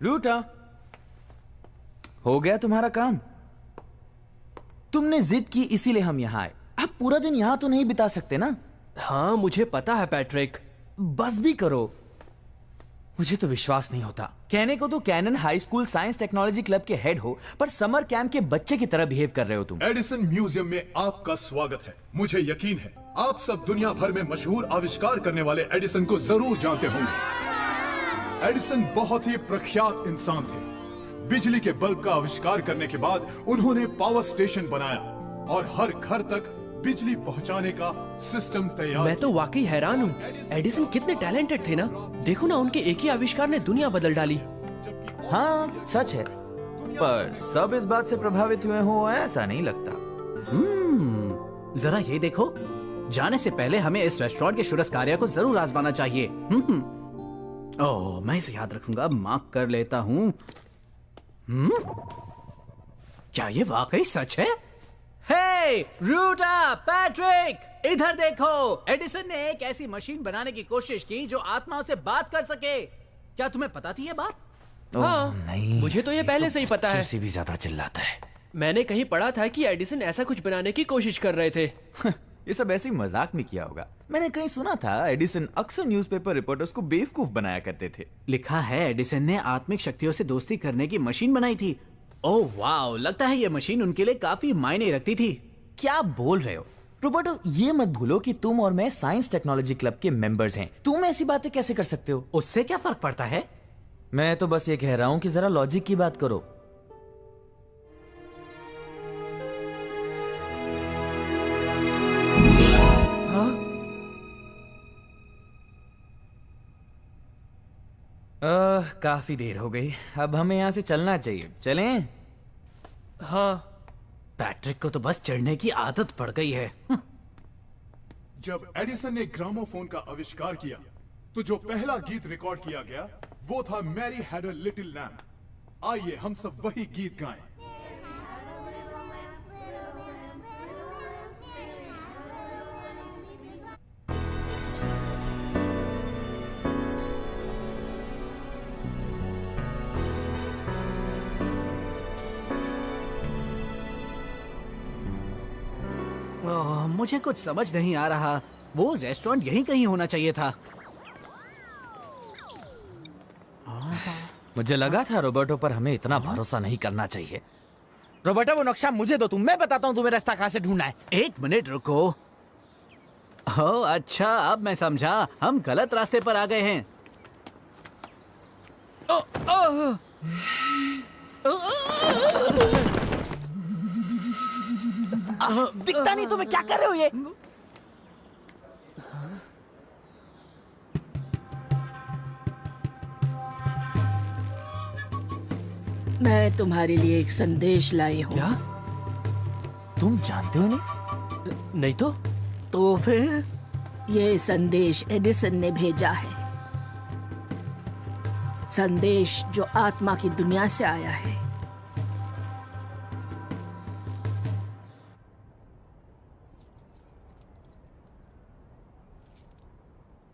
रूटा, हो गया तुम्हारा काम? तुमने जिद की इसीलिए हम यहाँ आए। आप पूरा दिन यहाँ तो नहीं बिता सकते ना? हाँ मुझे पता है पैट्रिक। बस भी करो, मुझे तो विश्वास नहीं होता। कहने को तो Canon high school science technology club के हेड हो, पर समर कैंप के बच्चे की तरह बिहेव कर रहे हो तुम। एडिसन म्यूजियम में आपका स्वागत है। मुझे यकीन है आप सब दुनिया भर में मशहूर आविष्कार करने वाले एडिसन को जरूर जानते होंगे। एडिसन बहुत ही प्रख्यात इंसान थे। बिजली के बल्ब का आविष्कार करने के बाद उन्होंने पावर स्टेशन बनाया और हर घर तक बिजली पहुंचाने का सिस्टम तैयार। मैं तो वाकई हैरान हूँ। एडिसन कितने टैलेंटेड थे ना। देखो ना, उनके एक ही आविष्कार ने दुनिया बदल डाली। हाँ सच है, पर सब इस बात से प्रभावित हुए हो ऐसा नहीं लगता। जरा ये देखो, जाने से पहले हमें इस रेस्टोरेंट के शुरस्कार्या को जरूर आजमाना चाहिए। ओह, मैं इसे याद रखूंगा, मार्क कर लेता हूँ। क्या ये वाकई सच है? हे रूटा, पैट्रिक, इधर देखो। एडिसन ने एक ऐसी मशीन बनाने की कोशिश की जो आत्माओं से बात कर सके। क्या तुम्हें पता थी ये बात? हाँ, नहीं, मुझे तो ये पहले से ही पता है। से भी ज्यादा चिल्लाता है। मैंने कहीं पढ़ा था कि एडिसन ऐसा कुछ बनाने की कोशिश कर रहे थे। ये सब ऐसे ही मजाक में किया होगा। मैंने कहीं सुना था एडिसन अक्सर न्यूज़पेपर रिपोर्टर्स को बेवकूफ बनाया करते थे। लिखा है एडिसन ने आत्मिक शक्तियों से दोस्ती करने की मशीन बनाई थी। ओह वाओ, लगता है ये मशीन उनके लिए काफी मायने रखती थी। क्या बोल रहे हो रोबर्टो? ये मत भूलो कि तुम और मैं साइंस टेक्नोलॉजी क्लब के मेंबर्स हैं। तुम ऐसी बातें कैसे कर सकते हो? उससे क्या फर्क पड़ता है? मैं तो बस ये कह रहा हूं कि जरा लॉजिक की बात करो। काफी देर हो गई, अब हमें यहाँ से चलना चाहिए। चलें? हाँ। पैट्रिक को तो बस चढ़ने की आदत पड़ गई है। जब एडिसन ने ग्रामोफोन का आविष्कार किया तो जो पहला गीत रिकॉर्ड किया गया वो था Mary had a little lamb. आइए हम सब वही गीत गाएं। मुझे कुछ समझ नहीं आ रहा। वो रेस्टोरेंट यहीं कहीं होना चाहिए था। मुझे लगा था रोबर्टो पर हमें इतना भरोसा नहीं करना चाहिए। रोबर्टो, वो नक्शा मुझे दो, मैं बताता हूँ तुम्हें रास्ता कहाँ से ढूंढना है। एक मिनट रुको। ओह अच्छा, अब मैं समझा, हम गलत रास्ते पर आ गए हैं। दिखता नहीं तुम्हें? क्या कर रहे हो ये? मैं तुम्हारे लिए एक संदेश लाई हूँ। क्या? तुम जानते हो नहीं? नहीं तो? तो फिर ये संदेश एडिसन ने भेजा है। संदेश जो आत्मा की दुनिया से आया है।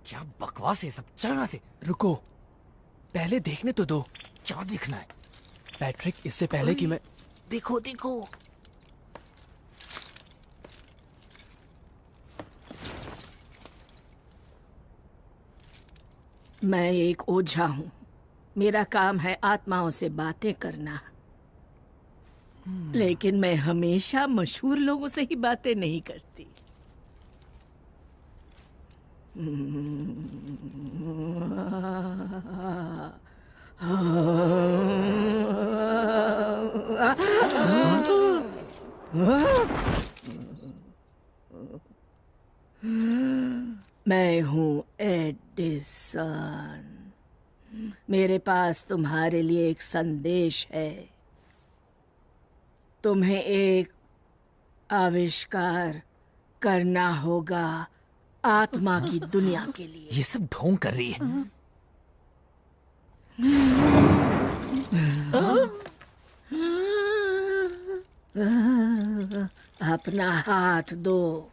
क्या बकवास है सब, चलना से। रुको, पहले देखने तो दो। क्या देखना है? पैट्रिक, इससे पहले कि मैं... देखो देखो। मैं एक ओझा हूँ। मेरा काम है आत्माओं से बातें करना। लेकिन मैं हमेशा मशहूर लोगों से ही बातें नहीं करती। मैं हूँ एडिसन। मेरे पास तुम्हारे लिए एक संदेश है। तुम्हें एक आविष्कार करना होगा आत्मा की दुनिया के लिए। ये सब ढोंग कर रही है। अपना हाथ दो।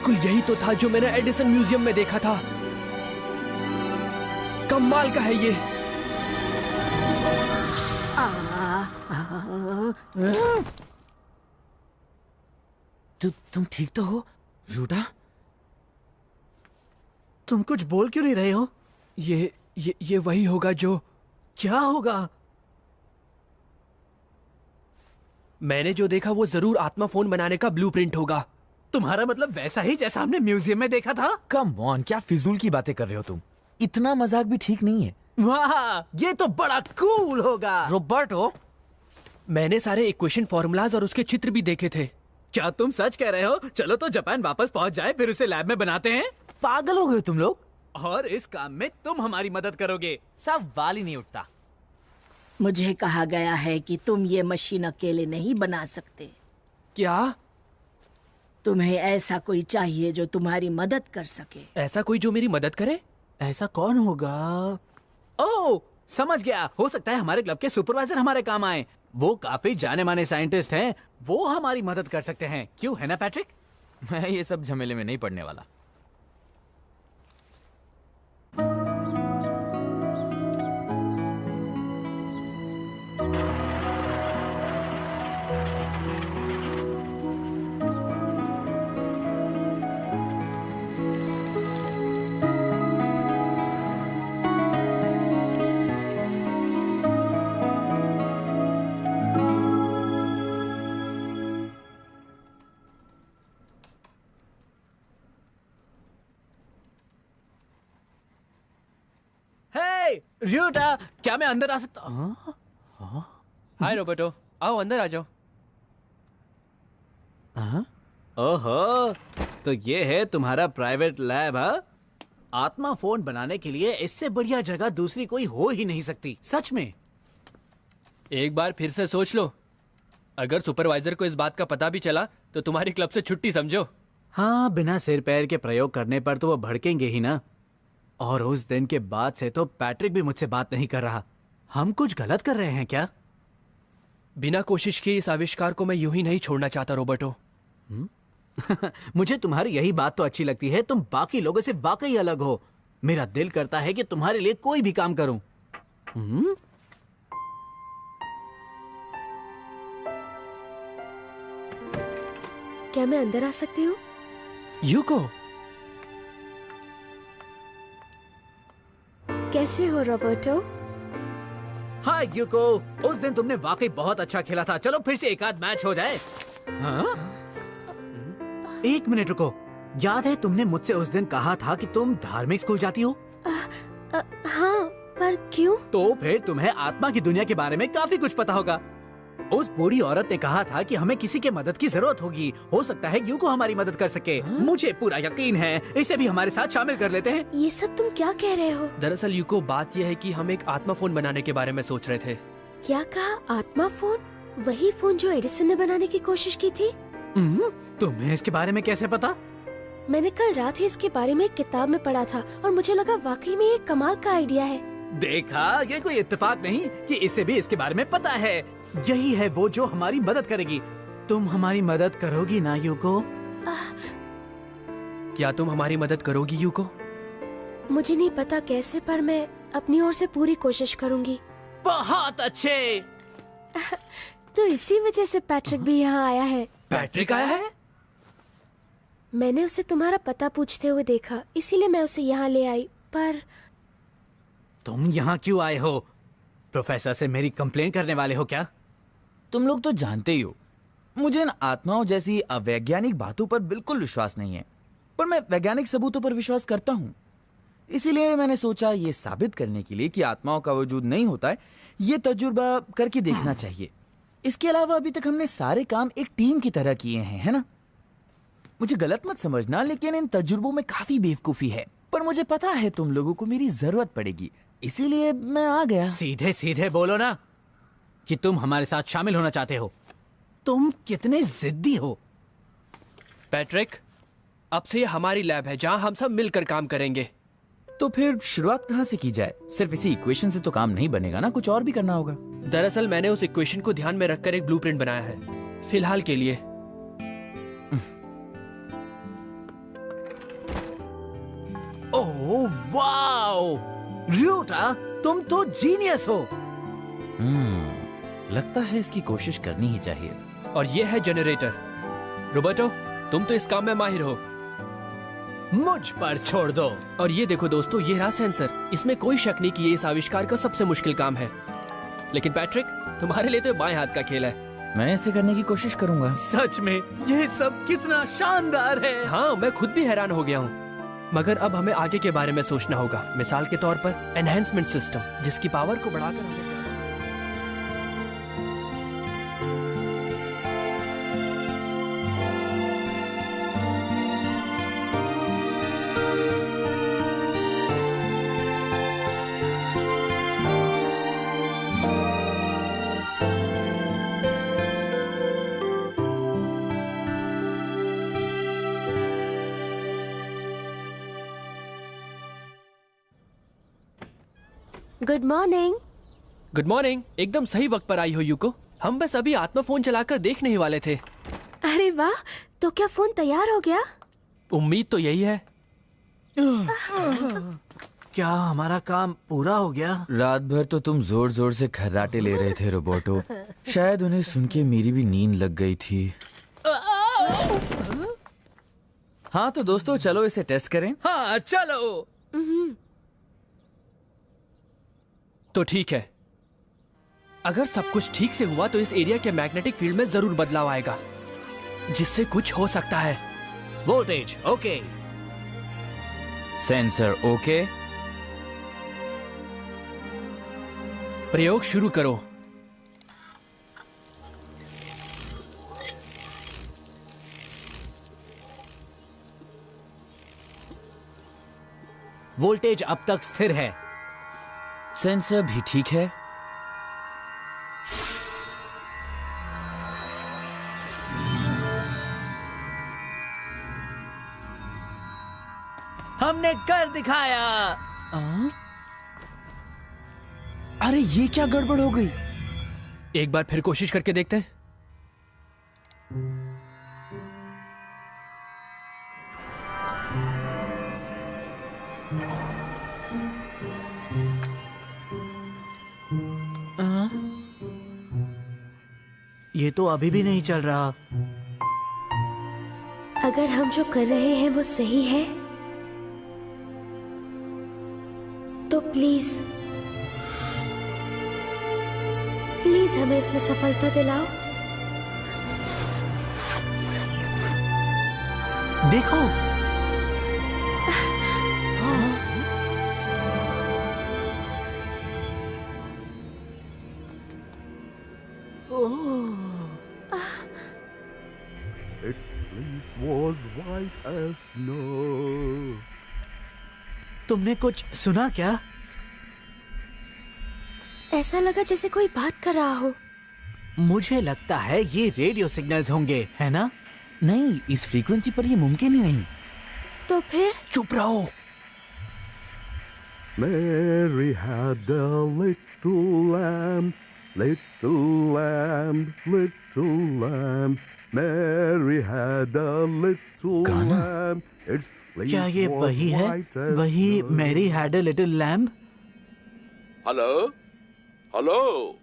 बिल्कुल यही तो था जो मैंने एडिसन म्यूजियम में देखा था। कमाल का है ये। तुम ठीक तो हो रूटा? तुम कुछ बोल क्यों नहीं रहे हो? ये वही होगा जो। क्या होगा? मैंने जो देखा वो जरूर आत्मा फोन बनाने का ब्लूप्रिंट होगा। तुम्हारा मतलब वैसा ही जैसा हमने म्यूजियम में देखा था? कम ऑन, क्या फिजूल की बातें कर रहे हो तुम? इतना मजाक भी ठीक नहीं है। वाह, ये तो बड़ा कूल होगा। रोबर्टो, मैंने सारे इक्वेशन फॉर्मूलाज और उसके चित्र भी देखे थे। क्या तुम सच कह रहे हो? चलो तो जापान वापस पहुंच जाए, फिर उसे लैब में बनाते हैं। पागल हो गए तुम लोग? और इस काम में तुम हमारी मदद करोगे। सवाल ही नहीं उठता। मुझे कहा गया है कि तुम ये मशीन अकेले नहीं बना सकते। क्या? तुम्हें ऐसा कोई चाहिए जो तुम्हारी मदद कर सके। ऐसा कोई जो मेरी मदद करे? ऐसा कौन होगा? ओह, समझ गया। हो सकता है हमारे क्लब के सुपरवाइजर हमारे काम आए। वो काफी जाने माने साइंटिस्ट हैं, वो हमारी मदद कर सकते हैं। क्यों, है ना पैट्रिक? मैं ये सब झमेले में नहीं पड़ने वाला। रियोटा, क्या मैं अंदर आ सकता हूँ? हाय रोबर्टो, आओ अंदर आ जाओ। ओहो, तो ये है तुम्हारा प्राइवेट लैब? हाँ, आत्मा फोन बनाने के लिए इससे बढ़िया जगह दूसरी कोई हो ही नहीं सकती। सच में। एक बार फिर से सोच लो, अगर सुपरवाइजर को इस बात का पता भी चला तो तुम्हारी क्लब से छुट्टी समझो। हाँ, बिना सिर पैर के प्रयोग करने पर तो वो भड़केंगे ही ना। और उस दिन के बाद से तो पैट्रिक भी मुझसे बात नहीं कर रहा। हम कुछ गलत कर रहे हैं क्या? बिना कोशिश किए इस आविष्कार को मैं यूं ही नहीं छोड़ना चाहता रोबर्टो। मुझे तुम्हारी यही बात तो अच्छी लगती है, तुम बाकी लोगों से वाकई अलग हो। मेरा दिल करता है कि तुम्हारे लिए कोई भी काम करूं। क्या मैं अंदर आ सकती हूँ? यूको, कैसे हो रॉबर्टो? हाँ यूको, उस दिन तुमने वाकई बहुत अच्छा खेला था। चलो फिर से एक आध मैच हो जाए। हाँ? एक मिनट रुको, याद है तुमने मुझसे उस दिन कहा था कि तुम धार्मिक स्कूल जाती हो? हाँ, पर क्यों? तो फिर तुम्हें आत्मा की दुनिया के बारे में काफी कुछ पता होगा। उस बूढ़ी औरत ने कहा था कि हमें किसी के मदद की जरूरत होगी। हो सकता है यूको हमारी मदद कर सके। मुझे पूरा यकीन है। इसे भी हमारे साथ शामिल कर लेते हैं। ये सब तुम क्या कह रहे हो? दरअसल यूको, बात यह है कि हम एक आत्मा फोन बनाने के बारे में सोच रहे थे। क्या कहा? आत्मा फोन? वही फोन जो एडिसन ने बनाने की कोशिश की थी? तुम्हें इसके बारे में कैसे पता? मैंने कल रात ही इसके बारे में एक किताब में पढ़ा था और मुझे लगा वाकई में ये कमाल का आइडिया है। देखा, ये कोई इत्तेफाक नहीं कि इसे भी इसके बारे में पता है। यही है वो जो हमारी मदद करेगी। तुम हमारी मदद करोगी ना यूको? क्या तुम हमारी मदद करोगी यूको? मुझे नहीं पता कैसे, पर मैं अपनी ओर से पूरी कोशिश करूंगी। बहुत अच्छे। तो इसी वजह से पैट्रिक भी यहाँ आया है। पैट्रिक आया है? मैंने उसे तुम्हारा पता पूछते हुए देखा, इसीलिए मैं उसे यहाँ ले आई। पर तुम यहाँ क्यों आए हो? प्रोफेसर से मेरी कंप्लेंट करने वाले हो क्या? तुम लोग तो जानते ही हो, मुझे इन आत्माओं जैसी अवैज्ञानिक बातों पर बिल्कुल विश्वास नहीं है। पर मैं वैज्ञानिक सबूतों पर विश्वास करता हूँ। इसीलिए मैंने सोचा ये साबित करने के लिए कि आत्माओं का वजूद नहीं होता है, ये तजुर्बा करके देखना चाहिए। इसके अलावा अभी तक हमने सारे काम एक टीम की तरह किए हैं, है ना? मुझे गलत मत समझना, लेकिन इन तजुर्बों में काफी बेवकूफी है। पर मुझे पता है तुम लोगों को मेरी जरूरत पड़ेगी, इसीलिए मैं आ गया। सीधे सीधे बोलो ना कि तुम हमारे साथ शामिल होना चाहते हो। तुम कितने जिद्दी हो। पैट्रिक, अब से ये हमारी लैब है जहाँ हम सब मिलकर काम करेंगे। तो फिर शुरुआत कहाँ से की जाए? सिर्फ इसी इक्वेशन से तो काम नहीं बनेगा ना, कुछ और भी करना होगा। दरअसल मैंने उस इक्वेशन को ध्यान में रखकर एक ब्लूप्रिंट बनाया है, फिलहाल के लिए। वाओ, रियोटा, तुम तो जीनियस हो। लगता है इसकी कोशिश करनी ही चाहिए। और ये है जनरेटर। रोबर्टो, तुम तो इस काम में माहिर हो। मुझ पर छोड़ दो। और ये देखो दोस्तों, ये रहा सेंसर। इसमें कोई शक नहीं कि ये इस आविष्कार का सबसे मुश्किल काम है। लेकिन पैट्रिक, तुम्हारे लिए तो बाएं हाथ का खेल है। मैं इसे करने की कोशिश करूंगा। सच में ये सब कितना शानदार है। हाँ, मैं खुद भी हैरान हो गया हूँ। मगर अब हमें आगे के बारे में सोचना होगा। मिसाल के तौर पर एनहेंसमेंट सिस्टम, जिसकी पावर को बढ़ाकर हमें गुड मॉर्निंग। Good morning. एकदम सही वक्त पर आई हो यूको। हम बस अभी आत्मा फोन चलाकर देखने ही वाले थे। अरे वाह, तो क्या फोन तैयार हो गया? उम्मीद तो यही है। क्या हमारा काम पूरा हो गया? रात भर तो तुम जोर जोर से खर्राटे ले रहे थे रोबोटो। शायद उन्हें सुन के मेरी भी नींद लग गई थी। हाँ तो दोस्तों, चलो इसे टेस्ट करें। हाँ चलो। तो ठीक है, अगर सब कुछ ठीक से हुआ तो इस एरिया के मैग्नेटिक फील्ड में जरूर बदलाव आएगा, जिससे कुछ हो सकता है। वोल्टेज ओके, सेंसर ओके, प्रयोग शुरू करो। वोल्टेज अब तक स्थिर है। सेंसर भी ठीक है। हमने कर दिखाया। अरे ये क्या गड़बड़ हो गई? एक बार फिर कोशिश करके देखते हैं। ये तो अभी भी नहीं चल रहा। अगर हम जो कर रहे हैं वो सही है तो प्लीज प्लीज हमें इसमें सफलता दिलाओ। देखो, तुमने कुछ सुना क्या? ऐसा लगा जैसे कोई बात कर रहा हो। मुझे लगता है ये रेडियो सिग्नल्स होंगे, है ना? नहीं, इस फ्रीक्वेंसी पर ये मुमकिन ही नहीं। तो फिर चुप रहो। Mary had a little lamb, little lamb, little lamb. Mary had a little गाना? lamb. Its fleece क्या ये was वही है? white as वही snow. Mary had a little lamb? Hello hello,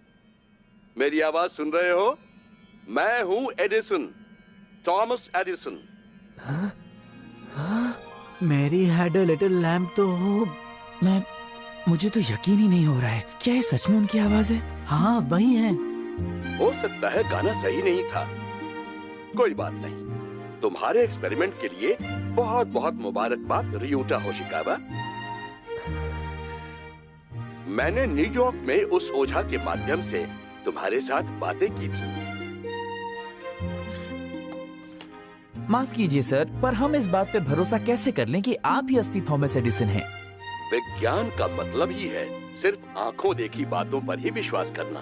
मेरी आवाज सुन रहे हो? मैं हूं Edison, Thomas Edison. Mary had a little lamb तो मुझे तो यकीन ही नहीं हो रहा है। क्या ये सच में उनकी आवाज है? हाँ वही है। हो सकता है गाना सही नहीं था। कोई बात नहीं, तुम्हारे एक्सपेरिमेंट के लिए बहुत बहुत मुबारकबाद रियूटा होशिकावा। मैंने न्यूयॉर्क में उस ओझा के माध्यम से तुम्हारे साथ बातें की थी। माफ कीजिए सर, पर हम इस बात पे भरोसा कैसे कर लें कि आप ही असली थॉमस एडिसन हैं? विज्ञान का मतलब ही है सिर्फ आंखों देखी बातों पर ही विश्वास करना।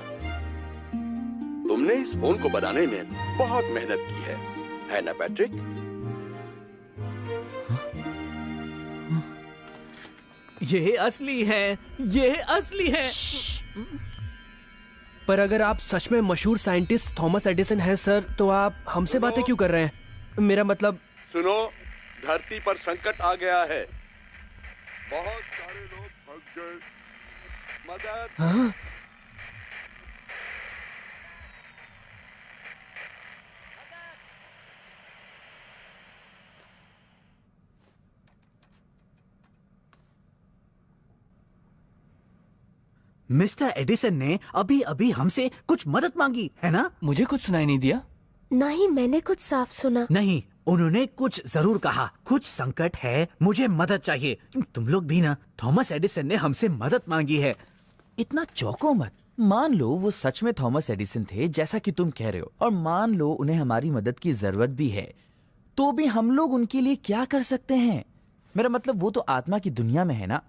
तुमने इस फोन को बनाने में बहुत मेहनत की है ना पैट्रिक? ये असली है, ये असली है। पर अगर आप सच में मशहूर साइंटिस्ट थॉमस एडिसन हैं सर, तो आप हमसे बातें क्यों कर रहे हैं? मेरा मतलब। सुनो, धरती पर संकट आ गया है। बहुत सारे लोग फंस गए। मदद। हाँ? मिस्टर एडिसन ने अभी अभी हमसे कुछ मदद मांगी है ना? मुझे कुछ सुनाई नहीं दिया। नहीं, मैंने कुछ साफ सुना। नहीं, उन्होंने कुछ जरूर कहा। कुछ संकट है, मुझे मदद चाहिए। तुम लोग भी ना। थॉमस एडिसन ने हमसे मदद मांगी है। इतना चौंको मत। मान लो वो सच में थॉमस एडिसन थे जैसा कि तुम कह रहे हो, और मान लो उन्हें हमारी मदद की जरूरत भी है, तो भी हम लोग उनके लिए क्या कर सकते हैं? मेरा मतलब वो तो आत्मा की दुनिया में है ना।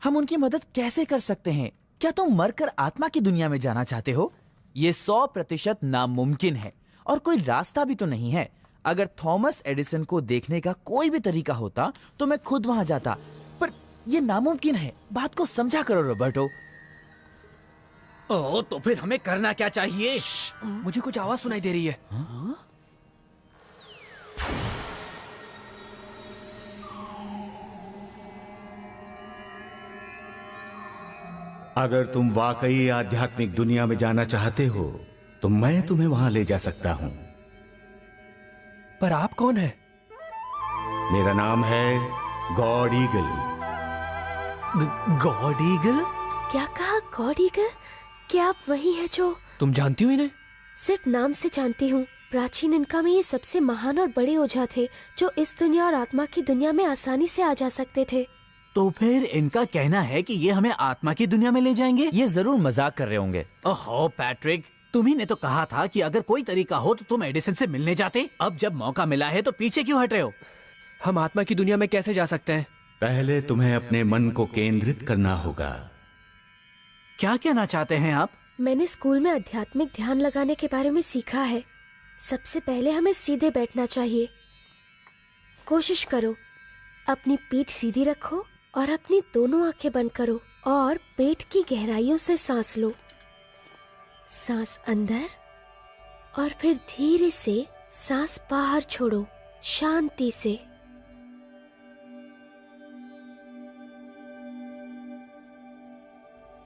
हम उनकी मदद कैसे कर सकते हैं? क्या तुम मरकर आत्मा की दुनिया में जाना चाहते हो? ये 100% नामुमकिन है और कोई रास्ता भी तो नहीं है। अगर थॉमस एडिसन को देखने का कोई भी तरीका होता तो मैं खुद वहां जाता, पर यह नामुमकिन है। बात को समझा करो रॉबर्टो। ओह, तो फिर हमें करना क्या चाहिए? मुझे कुछ आवाज सुनाई दे रही है। अगर तुम वाकई आध्यात्मिक दुनिया में जाना चाहते हो तो मैं तुम्हें वहां ले जा सकता हूं। पर आप कौन है? मेरा नाम है गॉड ईगल। God eagle? क्या कहा? God eagle? क्या आप वही हैं जो? तुम जानती हो इन्हें? सिर्फ नाम से जानती हूँ। प्राचीन इनका में ये सबसे महान और बड़े ओझा थे जो इस दुनिया और आत्मा की दुनिया में आसानी से आ जा सकते थे। तो फिर इनका कहना है कि ये हमें आत्मा की दुनिया में ले जाएंगे? ये जरूर मजाक कर रहे होंगे। ओहो पैट्रिक, तुम्ही ने तो कहा था कि अगर कोई तरीका हो तो तुम एडिसन से मिलने जाते। अब जब मौका मिला है तो पीछे क्यों हट रहे हो? हम आत्मा की दुनिया में कैसे जा सकते हैं? पहले तुम्हें अपने मन को केंद्रित करना होगा। क्या कहना चाहते हैं आप? मैंने स्कूल में आध्यात्मिक ध्यान लगाने के बारे में सीखा है। सबसे पहले हमें सीधे बैठना चाहिए। कोशिश करो, अपनी पीठ सीधी रखो और अपनी दोनों आंखें बंद करो और पेट की गहराइयों से सांस लो। सांस अंदर और फिर धीरे से सांस बाहर छोड़ो, शांति से।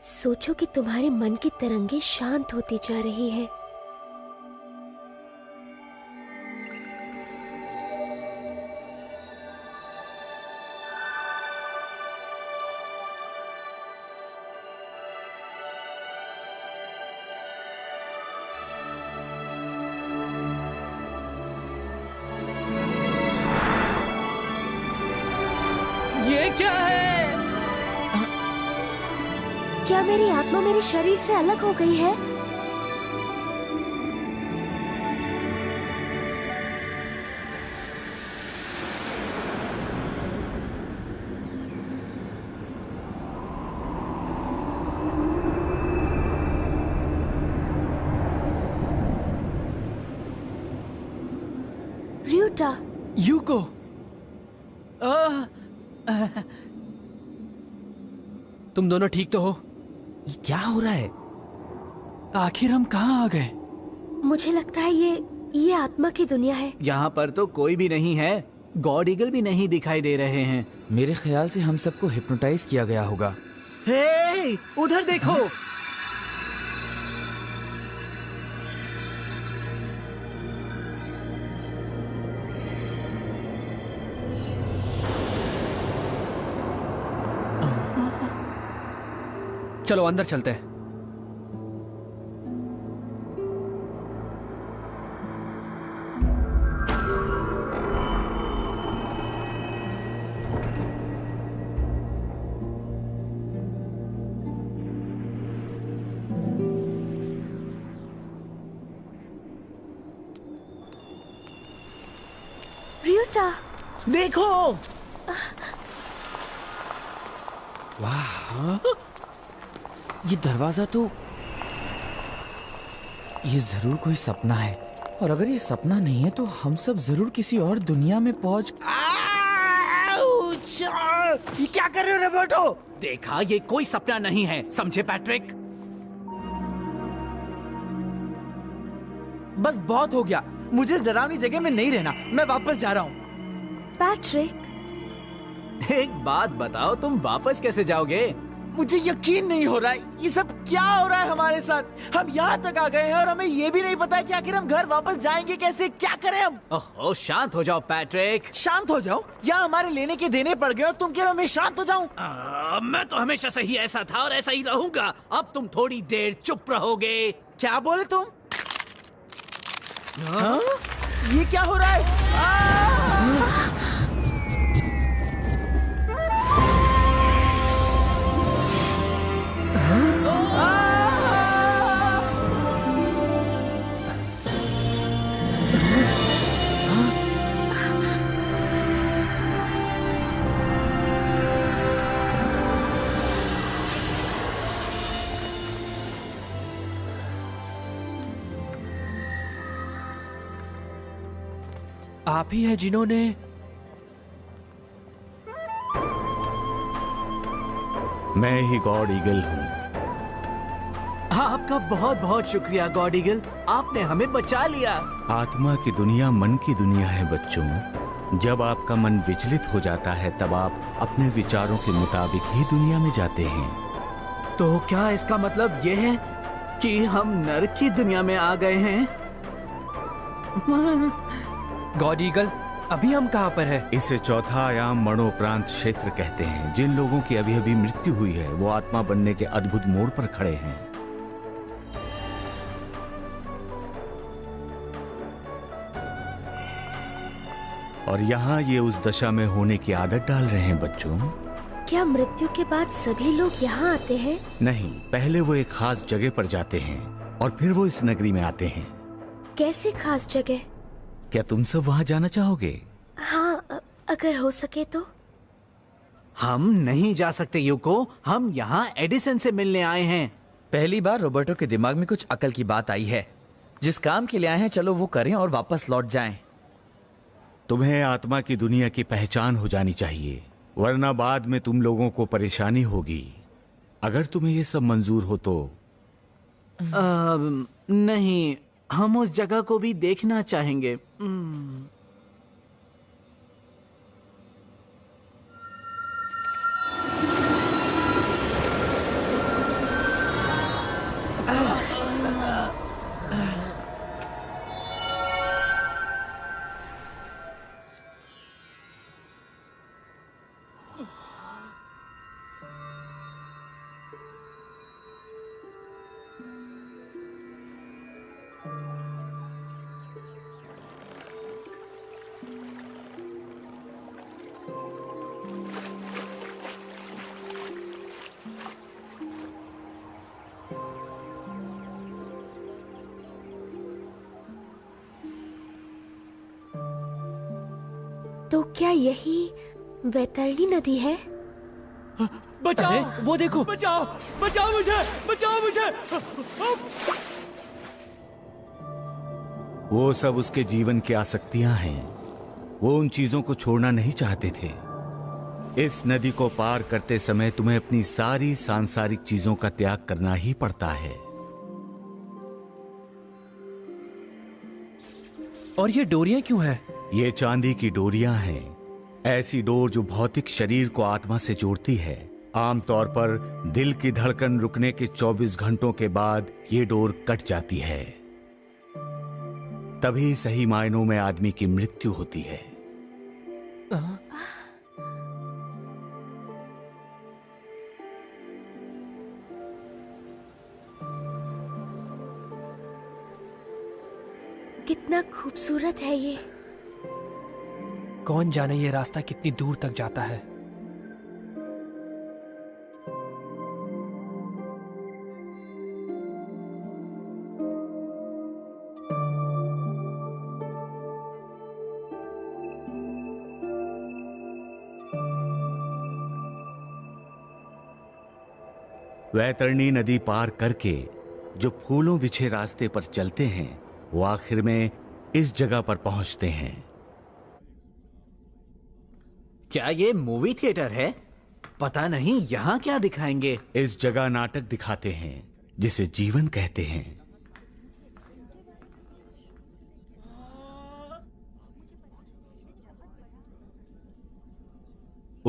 सोचो कि तुम्हारे मन की तरंगें शांत होती जा रही हैं। ये क्या है? क्या मेरी आत्मा मेरे शरीर से अलग हो गई है? र्यूटा, यूको। तुम दोनों ठीक तो हो? ये क्या हो रहा है? आखिर हम कहाँ आ गए? मुझे लगता है ये आत्मा की दुनिया है। यहाँ पर तो कोई भी नहीं है। गॉड ईगल भी नहीं दिखाई दे रहे हैं। मेरे ख्याल से हम सबको हिप्नोटाइज किया गया होगा। हे, उधर देखो। चलो अंदर चलते हैं। र्यूटा, देखो। वाह, ये दरवाजा तो, ये जरूर कोई सपना है। और अगर ये सपना नहीं है तो हम सब जरूर किसी और दुनिया में पहुंच। ये क्या कर रहे हो रॉबर्टो? देखा, ये कोई सपना नहीं है, समझे पैट्रिक? बस बहुत हो गया। मुझे इस डरावनी जगह में नहीं रहना। मैं वापस जा रहा हूँ। पैट्रिक, एक बात बताओ, तुम वापस कैसे जाओगे? मुझे यकीन नहीं हो रहा है, ये सब क्या हो रहा है हमारे साथ। हम यहाँ तक आ गए हैं और हमें ये भी नहीं पता है कि आखिर हम घर वापस जाएंगे कैसे, क्या करें हम। ओहो, शांत हो जाओ पैट्रिक। शांत हो जाओ? यहाँ हमारे लेने के देने पड़ गए और तुम कह रहे हो मैं शांत हो जाऊं? मैं तो हमेशा से ही ऐसा था और ऐसा ही रहूंगा। अब तुम थोड़ी देर चुप रहोगे। क्या बोले तुम? हाँ? ये क्या हो रहा है? आप ही हैं जिन्होंने मैं ही गॉड ईगल हूँ। आपका बहुत बहुत शुक्रिया गॉड ईगल, आपने हमें बचा लिया। आत्मा की दुनिया मन की दुनिया है बच्चों। जब आपका मन विचलित हो जाता है तब आप अपने विचारों के मुताबिक ही दुनिया में जाते हैं। तो क्या इसका मतलब ये है कि हम नरक की दुनिया में आ गए हैं? गॉड ईगल, अभी हम कहाँ पर हैं? इसे चौथा आयाम मरणोपरांत क्षेत्र कहते हैं। जिन लोगों की अभी अभी मृत्यु हुई है वो आत्मा बनने के अद्भुत मोड़ पर खड़े हैं। और यहाँ ये उस दशा में होने की आदत डाल रहे हैं बच्चों। क्या मृत्यु के बाद सभी लोग यहाँ आते हैं? नहीं, पहले वो एक खास जगह पर जाते हैं और फिर वो इस नगरी में आते हैं। कैसे खास जगह? क्या तुम सब वहाँ जाना चाहोगे? हाँ, अगर हो सके तो। हम नहीं जा सकते यूको, हम यहाँ एडिसन से मिलने आए हैं। पहली बार रोबर्टो के दिमाग में कुछ अकल की बात आई है। जिस काम के लिए आए हैं चलो वो करें और वापस लौट जाएं। तुम्हें आत्मा की दुनिया की पहचान हो जानी चाहिए, वरना बाद में तुम लोगों को परेशानी होगी। अगर तुम्हें ये सब मंजूर हो तो। नहीं, हम उस जगह को भी देखना चाहेंगे। तो क्या यही वैतरणी नदी है? बचाओ, वो देखो। बचाओ, बचाओ मुझे, बचाओ मुझे। वो सब उसके जीवन की आसक्तियां हैं। वो उन चीजों को छोड़ना नहीं चाहते थे। इस नदी को पार करते समय तुम्हें अपनी सारी सांसारिक चीजों का त्याग करना ही पड़ता है। और ये डोरियां क्यों हैं? ये चांदी की डोरियां हैं, ऐसी डोर जो भौतिक शरीर को आत्मा से जोड़ती है। आमतौर पर दिल की धड़कन रुकने के 24 घंटों के बाद ये डोर कट जाती है। तभी सही मायनों में आदमी की मृत्यु होती है। कितना खूबसूरत है ये। कौन जाने ये रास्ता कितनी दूर तक जाता है। वैतरणी नदी पार करके जो फूलों बिछे रास्ते पर चलते हैं वो आखिर में इस जगह पर पहुंचते हैं। क्या ये मूवी थिएटर है? पता नहीं यहाँ क्या दिखाएंगे। इस जगह नाटक दिखाते हैं जिसे जीवन कहते हैं।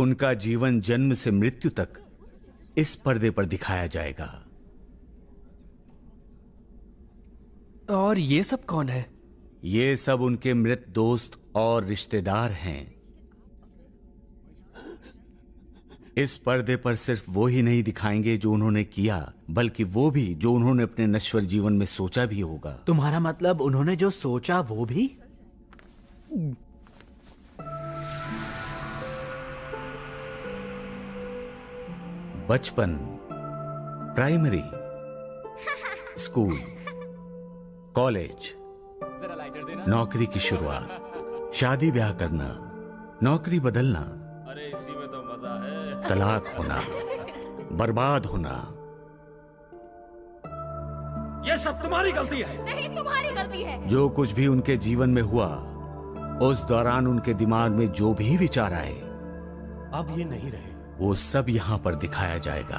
उनका जीवन जन्म से मृत्यु तक इस पर्दे पर दिखाया जाएगा। और ये सब कौन है? ये सब उनके मृत दोस्त और रिश्तेदार हैं। इस पर्दे पर सिर्फ वो ही नहीं दिखाएंगे जो उन्होंने किया, बल्कि वो भी जो उन्होंने अपने नश्वर जीवन में सोचा भी होगा। तुम्हारा मतलब उन्होंने जो सोचा वो भी? बचपन, प्राइमरी, स्कूल, कॉलेज, नौकरी की शुरुआत, शादी ब्याह करना, नौकरी बदलना, अरे इसी में तो मजा है, तलाक होना, बर्बाद होना। ये सब तुम्हारी गलती है। नहीं, तुम्हारी गलती है। जो कुछ भी उनके जीवन में हुआ, उस दौरान उनके दिमाग में जो भी विचार आए, अब ये नहीं रहे। वो सब यहां पर दिखाया जाएगा।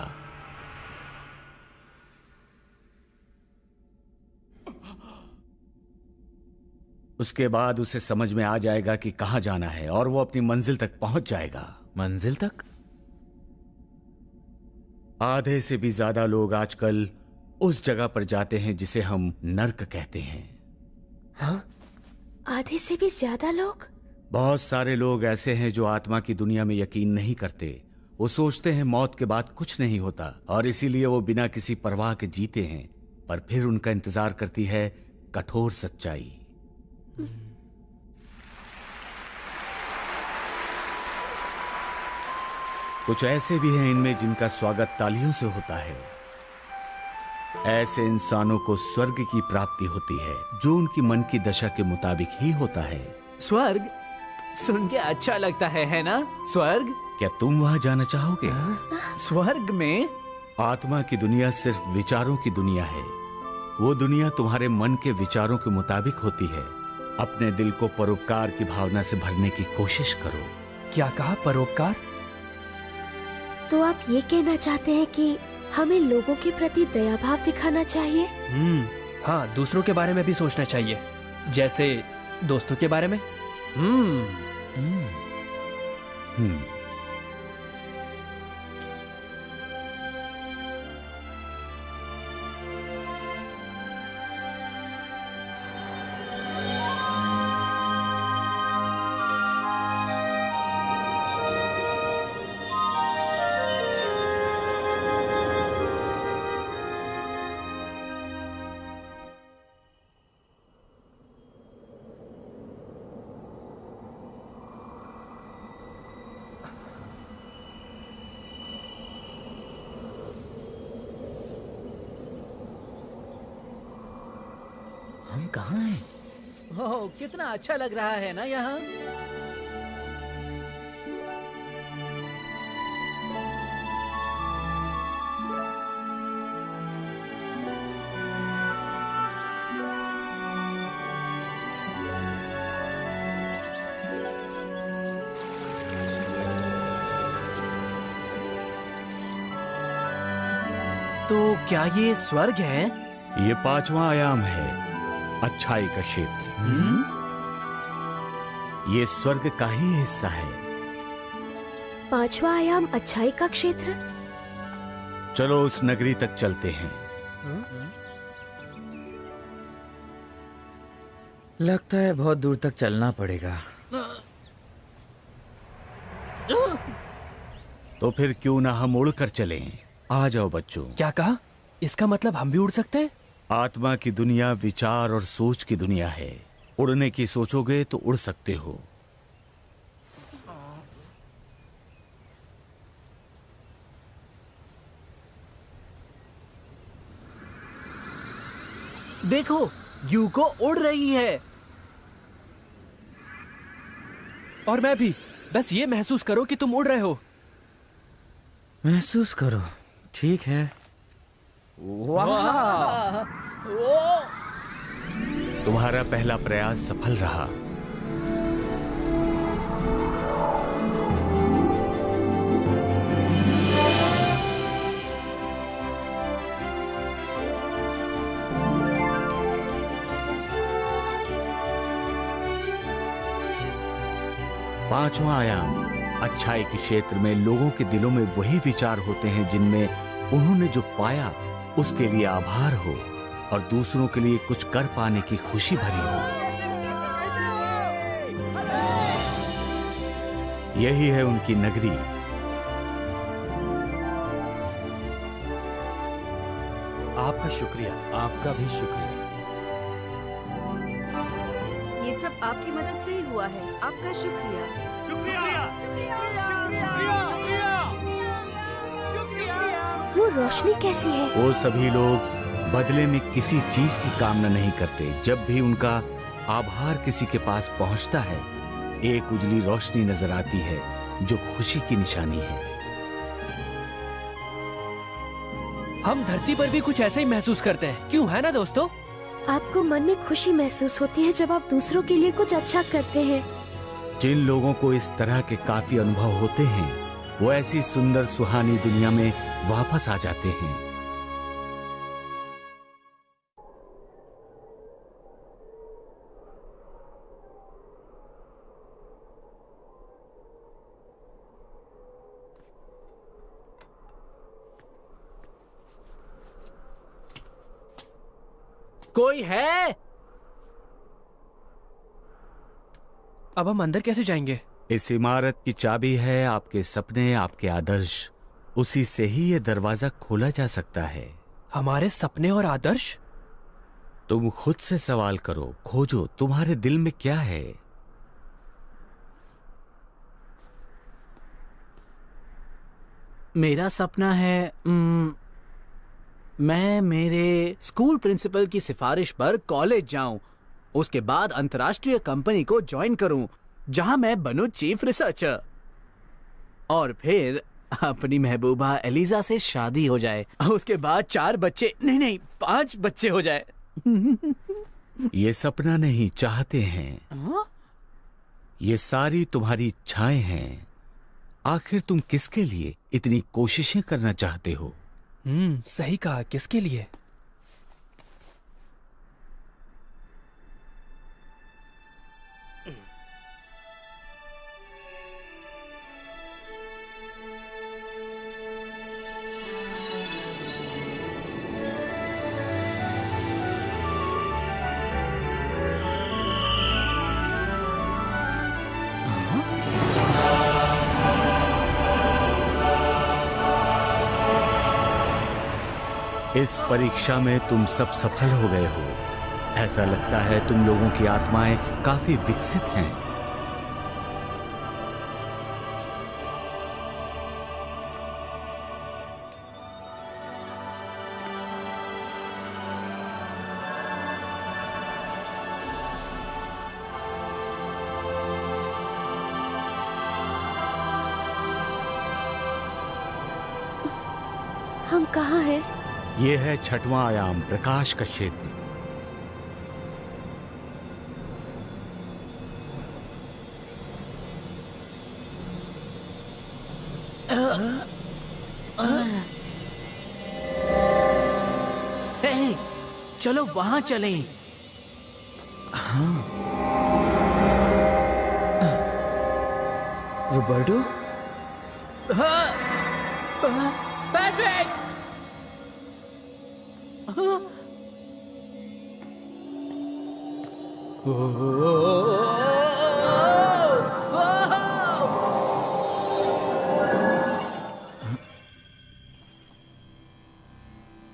उसके बाद उसे समझ में आ जाएगा कि कहां जाना है और वो अपनी मंजिल तक पहुंच जाएगा। मंजिल तक? आधे से भी ज्यादा लोग आजकल उस जगह पर जाते हैं जिसे हम नर्क कहते हैं। हाँ? आधे से भी ज्यादा लोग? बहुत सारे लोग ऐसे हैं जो आत्मा की दुनिया में यकीन नहीं करते। वो सोचते हैं मौत के बाद कुछ नहीं होता और इसीलिए वो बिना किसी परवाह के जीते हैं, पर फिर उनका इंतजार करती है कठोर सच्चाई। कुछ ऐसे भी हैं इनमें जिनका स्वागत तालियों से होता है। ऐसे इंसानों को स्वर्ग की प्राप्ति होती है जो उनकी मन की दशा के मुताबिक ही होता है। स्वर्ग सुन के अच्छा लगता है ना? स्वर्ग? क्या तुम वहां जाना चाहोगे? स्वर्ग में आत्मा की दुनिया सिर्फ विचारों की दुनिया है। वो दुनिया तुम्हारे मन के विचारों के मुताबिक होती है। अपने दिल को परोपकार की भावना से भरने की कोशिश करो। क्या कहा? परोपकार? तो आप ये कहना चाहते हैं कि हमें लोगों के प्रति दया भाव दिखाना चाहिए? हाँ, दूसरों के बारे में भी सोचना चाहिए, जैसे दोस्तों के बारे में। हम कहाँ हैं? ओह, कितना अच्छा लग रहा है ना यहाँ। तो क्या ये स्वर्ग है? ये 5वां आयाम है, अच्छाई का क्षेत्र। ये स्वर्ग का ही हिस्सा है। 5वां आयाम अच्छाई का क्षेत्र? चलो उस नगरी तक चलते हैं। लगता है बहुत दूर तक चलना पड़ेगा। तो फिर क्यों ना हम उड़कर चलें? आ जाओ बच्चों। क्या कहा? इसका मतलब हम भी उड़ सकते हैं? आत्मा की दुनिया विचार और सोच की दुनिया है। उड़ने की सोचोगे तो उड़ सकते हो। देखो, यूको उड़ रही है। और मैं भी। बस ये महसूस करो कि तुम उड़ रहे हो। महसूस करो, ठीक है। वाह! तुम्हारा पहला प्रयास सफल रहा। पांचवा आयाम, अच्छाई के क्षेत्र में लोगों के दिलों में वही विचार होते हैं जिनमें उन्होंने जो पाया उसके लिए आभार हो और दूसरों के लिए कुछ कर पाने की खुशी भरी हो। यही है उनकी नगरी। आपका शुक्रिया, आपका भी शुक्रिया। ये सब आपकी मदद से ही हुआ है। आपका शुक्रिया। वो रोशनी कैसी है? वो सभी लोग बदले में किसी चीज की कामना नहीं करते। जब भी उनका आभार किसी के पास पहुंचता है, एक उजली रोशनी नजर आती है जो खुशी की निशानी है। हम धरती पर भी कुछ ऐसा ही महसूस करते हैं, क्यों है ना दोस्तों? आपको मन में खुशी महसूस होती है जब आप दूसरों के लिए कुछ अच्छा करते हैं। जिन लोगों को इस तरह के काफी अनुभव होते हैं, वो ऐसी सुंदर सुहानी दुनिया में वापस आ जाते हैं। कोई है? अब हम अंदर कैसे जाएंगे? इस इमारत की चाबी है आपके सपने, आपके आदर्श। उसी से ही ये दरवाजा खोला जा सकता है। हमारे सपने और आदर्श? तुम खुद से सवाल करो, खोजो तुम्हारे दिल में क्या है। मेरा सपना है मैं मेरे स्कूल प्रिंसिपल की सिफारिश पर कॉलेज जाऊं, उसके बाद अंतर्राष्ट्रीय कंपनी को ज्वाइन करूं जहां मैं बनूं चीफ रिसर्चर, और फिर अपनी महबूबा एलिजा से शादी हो जाए। उसके बाद 4 बच्चे, नहीं 5 बच्चे हो जाए। ये सपना नहीं, चाहते हैं। ये सारी तुम्हारी इच्छाएं हैं। आखिर तुम किसके लिए इतनी कोशिशें करना चाहते हो? सही कहा, किसके लिए? इस परीक्षा में तुम सब सफल हो गए हो। ऐसा लगता है तुम लोगों की आत्माएं काफी विकसित हैं। हम कहाँ हैं? ये है 6वां आयाम, प्रकाश का क्षेत्र। चलो वहां चलें। रोबर्टो? पैट्रिक!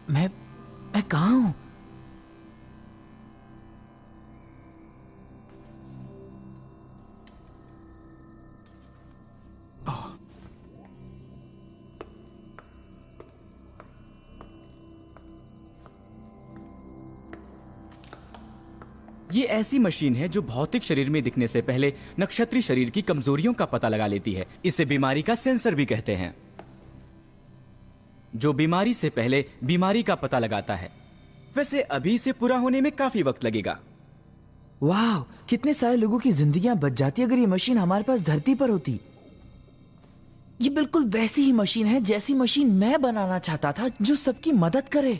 मैं कहाँ हूं? ये ऐसी मशीन है जो भौतिक शरीर में दिखने से पहले नक्षत्रीय शरीर की कमजोरियों का पता लगा लेती है। इसे बीमारी का सेंसर भी कहते हैं, जो बीमारी से पहले बीमारी का पता लगाता है। वैसे अभी इसे पूरा होने में काफी वक्त लगेगा। वाह, कितने सारे लोगों की जिंदगियां बच जाती अगर ये मशीन हमारे पास धरती पर होती। ये बिल्कुल वैसी ही मशीन है जैसी मशीन मैं बनाना चाहता था, जो सबकी मदद करे।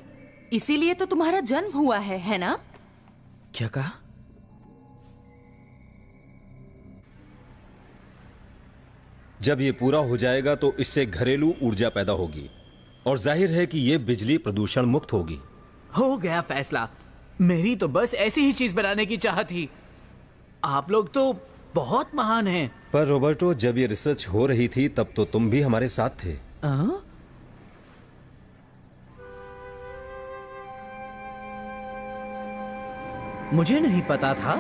इसीलिए तो तुम्हारा जन्म हुआ है ना? क्या कहा? जब ये पूरा हो जाएगा तो इससे घरेलू ऊर्जा पैदा होगी और जाहिर है कि ये बिजली प्रदूषण मुक्त होगी। हो गया फैसला। मेरी तो बस ऐसी ही चीज बनाने की चाहत थी। आप लोग तो बहुत महान हैं। पर रॉबर्टो, जब ये रिसर्च हो रही थी तब तो तुम भी हमारे साथ थे। मुझे नहीं पता था।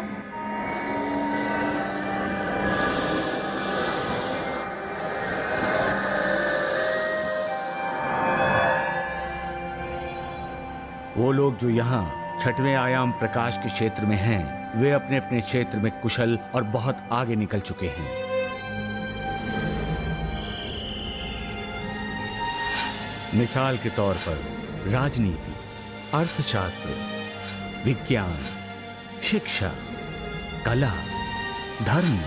वो लोग जो यहाँ 6वें आयाम प्रकाश के क्षेत्र में हैं, वे अपने अपने क्षेत्र में कुशल और बहुत आगे निकल चुके हैं। मिसाल के तौर पर राजनीति, अर्थशास्त्र, विज्ञान, शिक्षा, कला, धर्म,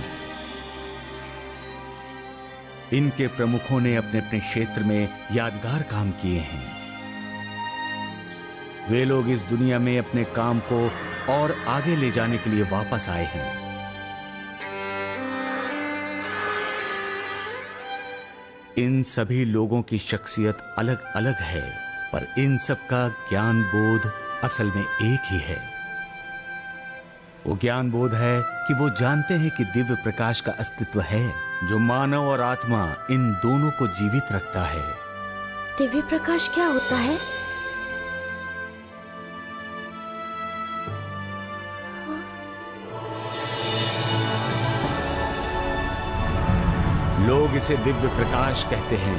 इनके प्रमुखों ने अपने अपने क्षेत्र में यादगार काम किए हैं। वे लोग इस दुनिया में अपने काम को और आगे ले जाने के लिए वापस आए हैं। इन सभी लोगों की शख्सियत अलग अलग है, पर इन सब का ज्ञान बोध असल में एक ही है। वो ज्ञान बोध है कि वो जानते हैं कि दिव्य प्रकाश का अस्तित्व है जो मानव और आत्मा इन दोनों को जीवित रखता है। दिव्य प्रकाश क्या होता है? लोग इसे दिव्य प्रकाश कहते हैं,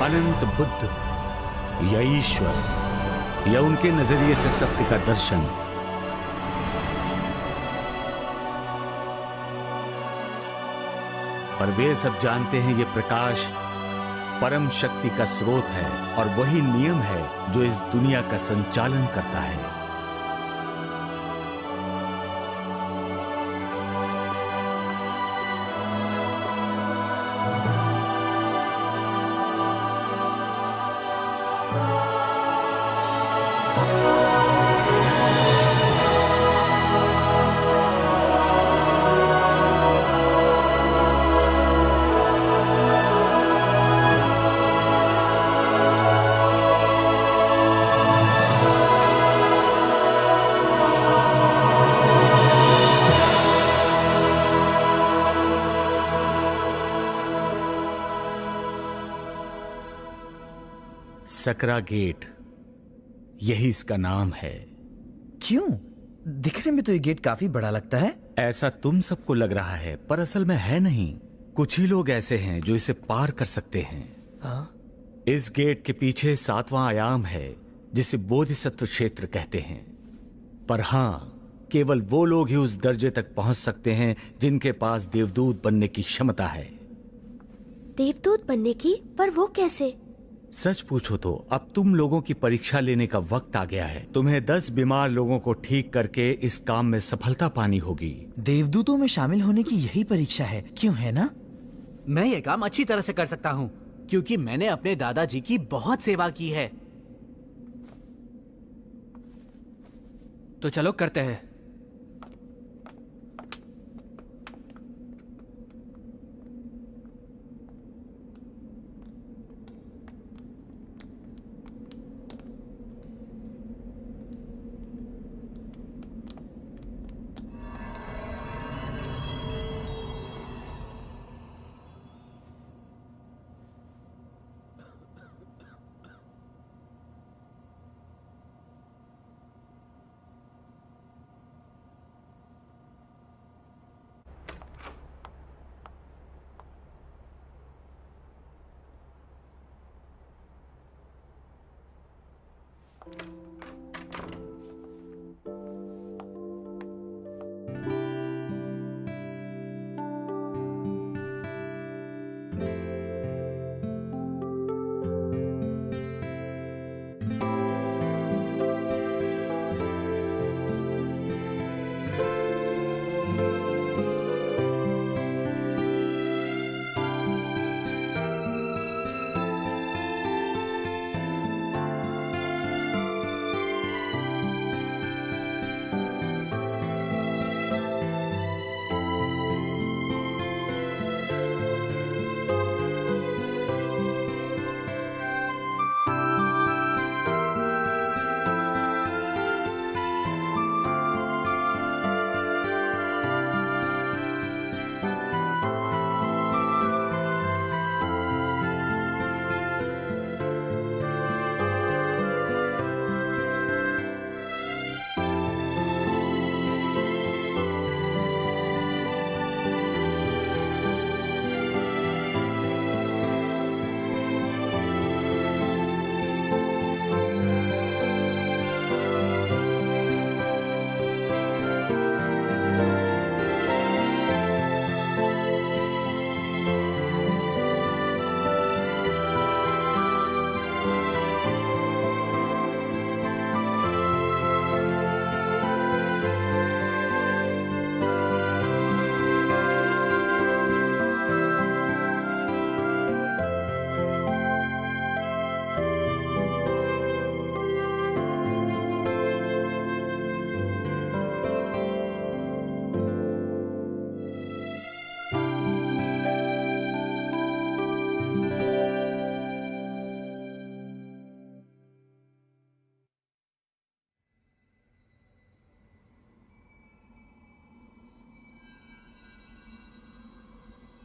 अनंत बुद्ध या ईश्वर या उनके नजरिए से सत्य का दर्शन। पर वे सब जानते हैं ये प्रकाश परम शक्ति का स्रोत है और वही नियम है जो इस दुनिया का संचालन करता है। सकरा गेट, यही इसका नाम है। क्यों? दिखने में तो ये गेट काफी बड़ा लगता है। ऐसा तुम सबको लग रहा है, पर असल में है नहीं। कुछ ही लोग ऐसे हैं जो इसे पार कर सकते हैं। इस गेट के पीछे 7वां आयाम है जिसे बोधिसत्व क्षेत्र कहते हैं। पर हां, केवल वो लोग ही उस दर्जे तक पहुंच सकते हैं जिनके पास देवदूत बनने की क्षमता है। देवदूत बनने की? पर वो कैसे? सच पूछो तो अब तुम लोगों की परीक्षा लेने का वक्त आ गया है। तुम्हें 10 बीमार लोगों को ठीक करके इस काम में सफलता पानी होगी। देवदूतों में शामिल होने की यही परीक्षा है, क्यों है ना? मैं ये काम अच्छी तरह से कर सकता हूँ क्योंकि मैंने अपने दादाजी की बहुत सेवा की है। तो चलो करते हैं।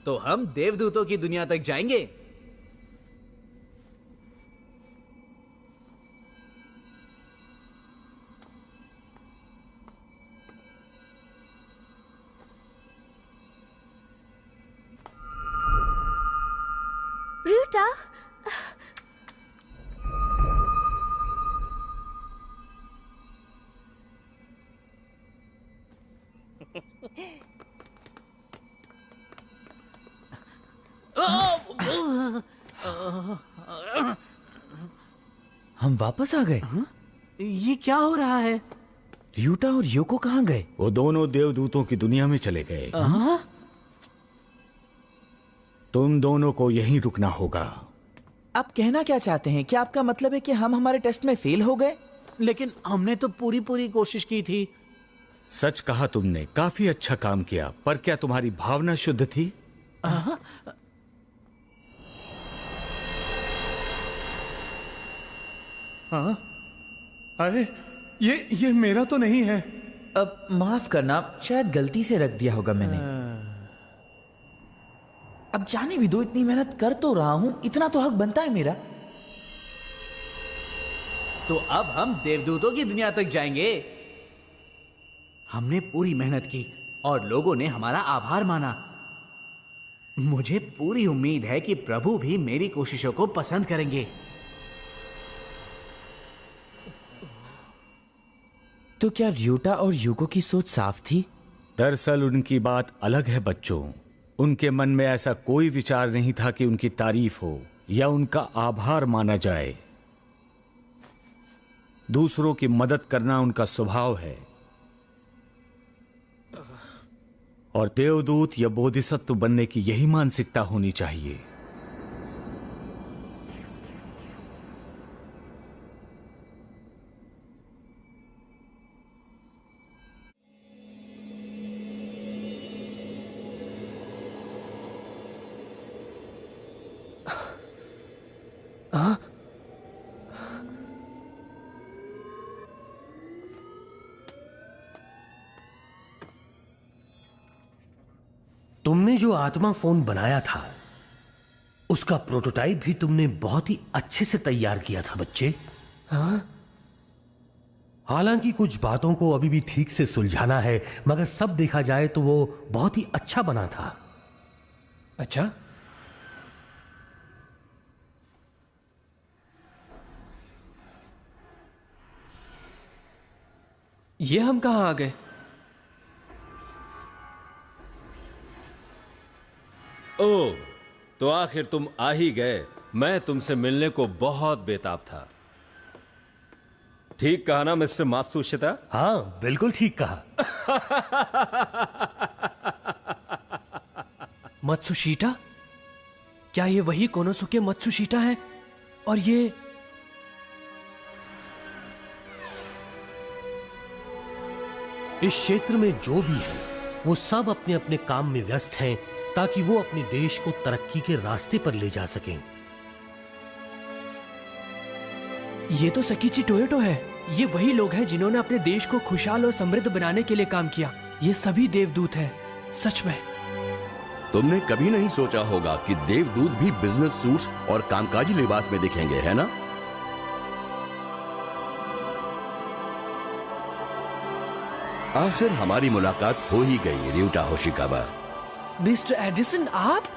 तो हम देवदूतों की दुनिया तक जाएंगे। रूटा, हम वापस आ गए। ये क्या हो रहा है? र्यूटा और योको कहाँ गए? वो दोनों देवदूतों की दुनिया में चले गए। तुम दोनों को यहीं रुकना होगा। आप कहना क्या चाहते हैं? क्या आपका मतलब है कि हम हमारे टेस्ट में फेल हो गए? लेकिन हमने तो पूरी कोशिश की थी। सच कहा तुमने, काफी अच्छा काम किया, पर क्या तुम्हारी भावना शुद्ध थी? हाँ? अरे ये मेरा तो नहीं है। अब माफ करना, शायद गलती से रख दिया होगा मैंने। अब जाने भी दो, इतनी मेहनत कर तो रहा हूं, इतना तो हक बनता है मेरा। तो अब हम देवदूतों की दुनिया तक जाएंगे। हमने पूरी मेहनत की और लोगों ने हमारा आभार माना। मुझे पूरी उम्मीद है कि प्रभु भी मेरी कोशिशों को पसंद करेंगे। तो क्या र्यूटा और युको की सोच साफ थी? दरअसल उनकी बात अलग है बच्चों। उनके मन में ऐसा कोई विचार नहीं था कि उनकी तारीफ हो या उनका आभार माना जाए। दूसरों की मदद करना उनका स्वभाव है। और देवदूत या बोधिसत्व बनने की यही मानसिकता होनी चाहिए। तुमने जो आत्मा फोन बनाया था उसका प्रोटोटाइप भी तुमने बहुत ही अच्छे से तैयार किया था बच्चे। हाँ? हालांकि कुछ बातों को अभी भी ठीक से सुलझाना है, मगर सब देखा जाए तो वो बहुत ही अच्छा बना था। अच्छा, ये हम कहां आ गए? ओह, तो आखिर तुम आ ही गए। मैं तुमसे मिलने को बहुत बेताब था। ठीक कहा ना मिस्टर मात्सुशिता? हाँ, बिल्कुल ठीक कहा। मत्सुशिता? क्या ये वही कोनोसुके मत्सुशिता है? और ये इस क्षेत्र में जो भी है वो सब अपने अपने काम में व्यस्त हैं ताकि वो अपने देश को तरक्की के रास्ते पर ले जा सकें। ये तो सकीची टोयोटो है। ये वही लोग हैं जिन्होंने अपने देश को खुशहाल और समृद्ध बनाने के लिए काम किया। ये सभी देवदूत हैं, सच में। तुमने कभी नहीं सोचा होगा कि देवदूत भी बिजनेस सूट्स और कामकाजी लिबास में दिखेंगे, है ना? आखिर हमारी मुलाकात हो ही गई, र्यूटा होशिकावा। मिस्टर एडिसन, आप?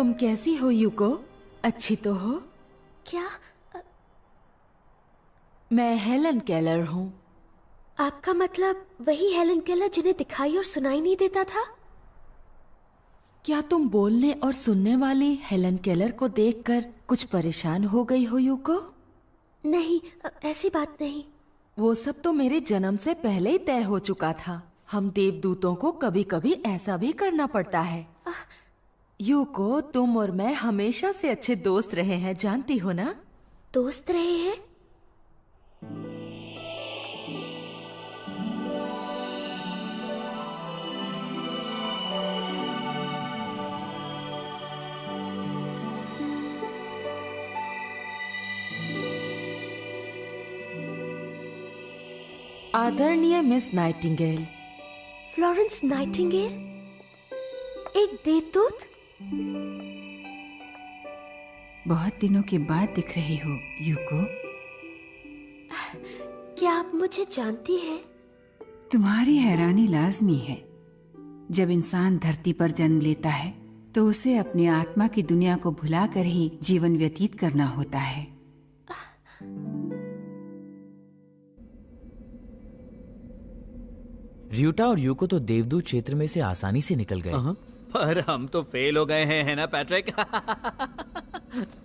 तुम कैसी हो यूको? अच्छी तो हो? क्या? मैं हेलन केलर हूँ। आपका मतलब वही हेलन केलर जिन्हें दिखाई और सुनाई नहीं देता था? क्या तुम बोलने और सुनने वाली हेलन केलर को देखकर कुछ परेशान हो गई हो यूको? नहीं, ऐसी बात नहीं। वो सब तो मेरे जन्म से पहले ही तय हो चुका था। हम देवदूतों को कभी कभी ऐसा भी करना पड़ता है। यूको, तुम और मैं हमेशा से अच्छे दोस्त रहे हैं, जानती हो ना? दोस्त रहे हैं? आदरणीय मिस नाइटिंगेल। Florence Nightingale? एक देवदूत? बहुत दिनों के बाद दिख रही हो यूको। क्या आप मुझे जानती हैं? तुम्हारी हैरानी लाजमी है। जब इंसान धरती पर जन्म लेता है तो उसे अपनी आत्मा की दुनिया को भुलाकर ही जीवन व्यतीत करना होता है। र्यूटा और यूको तो देवदूत क्षेत्र में से आसानी से निकल गए। पर हम तो फेल हो गए हैं, है ना पैट्रिक?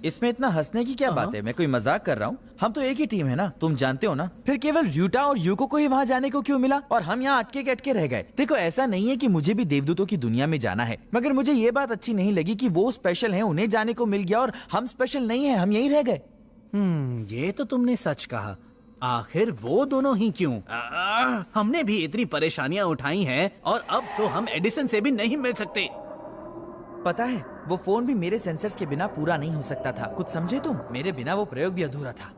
इसमें इतना हंसने की क्या बात है? मैं कोई मजाक कर रहा हूँ। हम तो एक ही टीम है ना, तुम जानते हो ना। फिर केवल र्यूटा और यूको को ही वहाँ जाने को क्यों मिला और हम यहाँ अटके के अटके रह गए? देखो, ऐसा नहीं है कि मुझे भी देवदूतों की दुनिया में जाना है, मगर मुझे ये बात अच्छी नहीं लगी कि वो स्पेशल है, उन्हें जाने को मिल गया और हम स्पेशल नहीं है, हम यहीं रह गए। ये तो तुमने सच कहा। आखिर वो दोनों ही क्यों? हमने भी इतनी परेशानियां उठाई हैं और अब तो हम एडिसन से भी नहीं मिल सकते। पता है, वो फोन भी मेरे सेंसर्स के बिना पूरा नहीं हो सकता था। कुछ समझे तुम? मेरे बिना वो प्रयोग भी अधूरा था।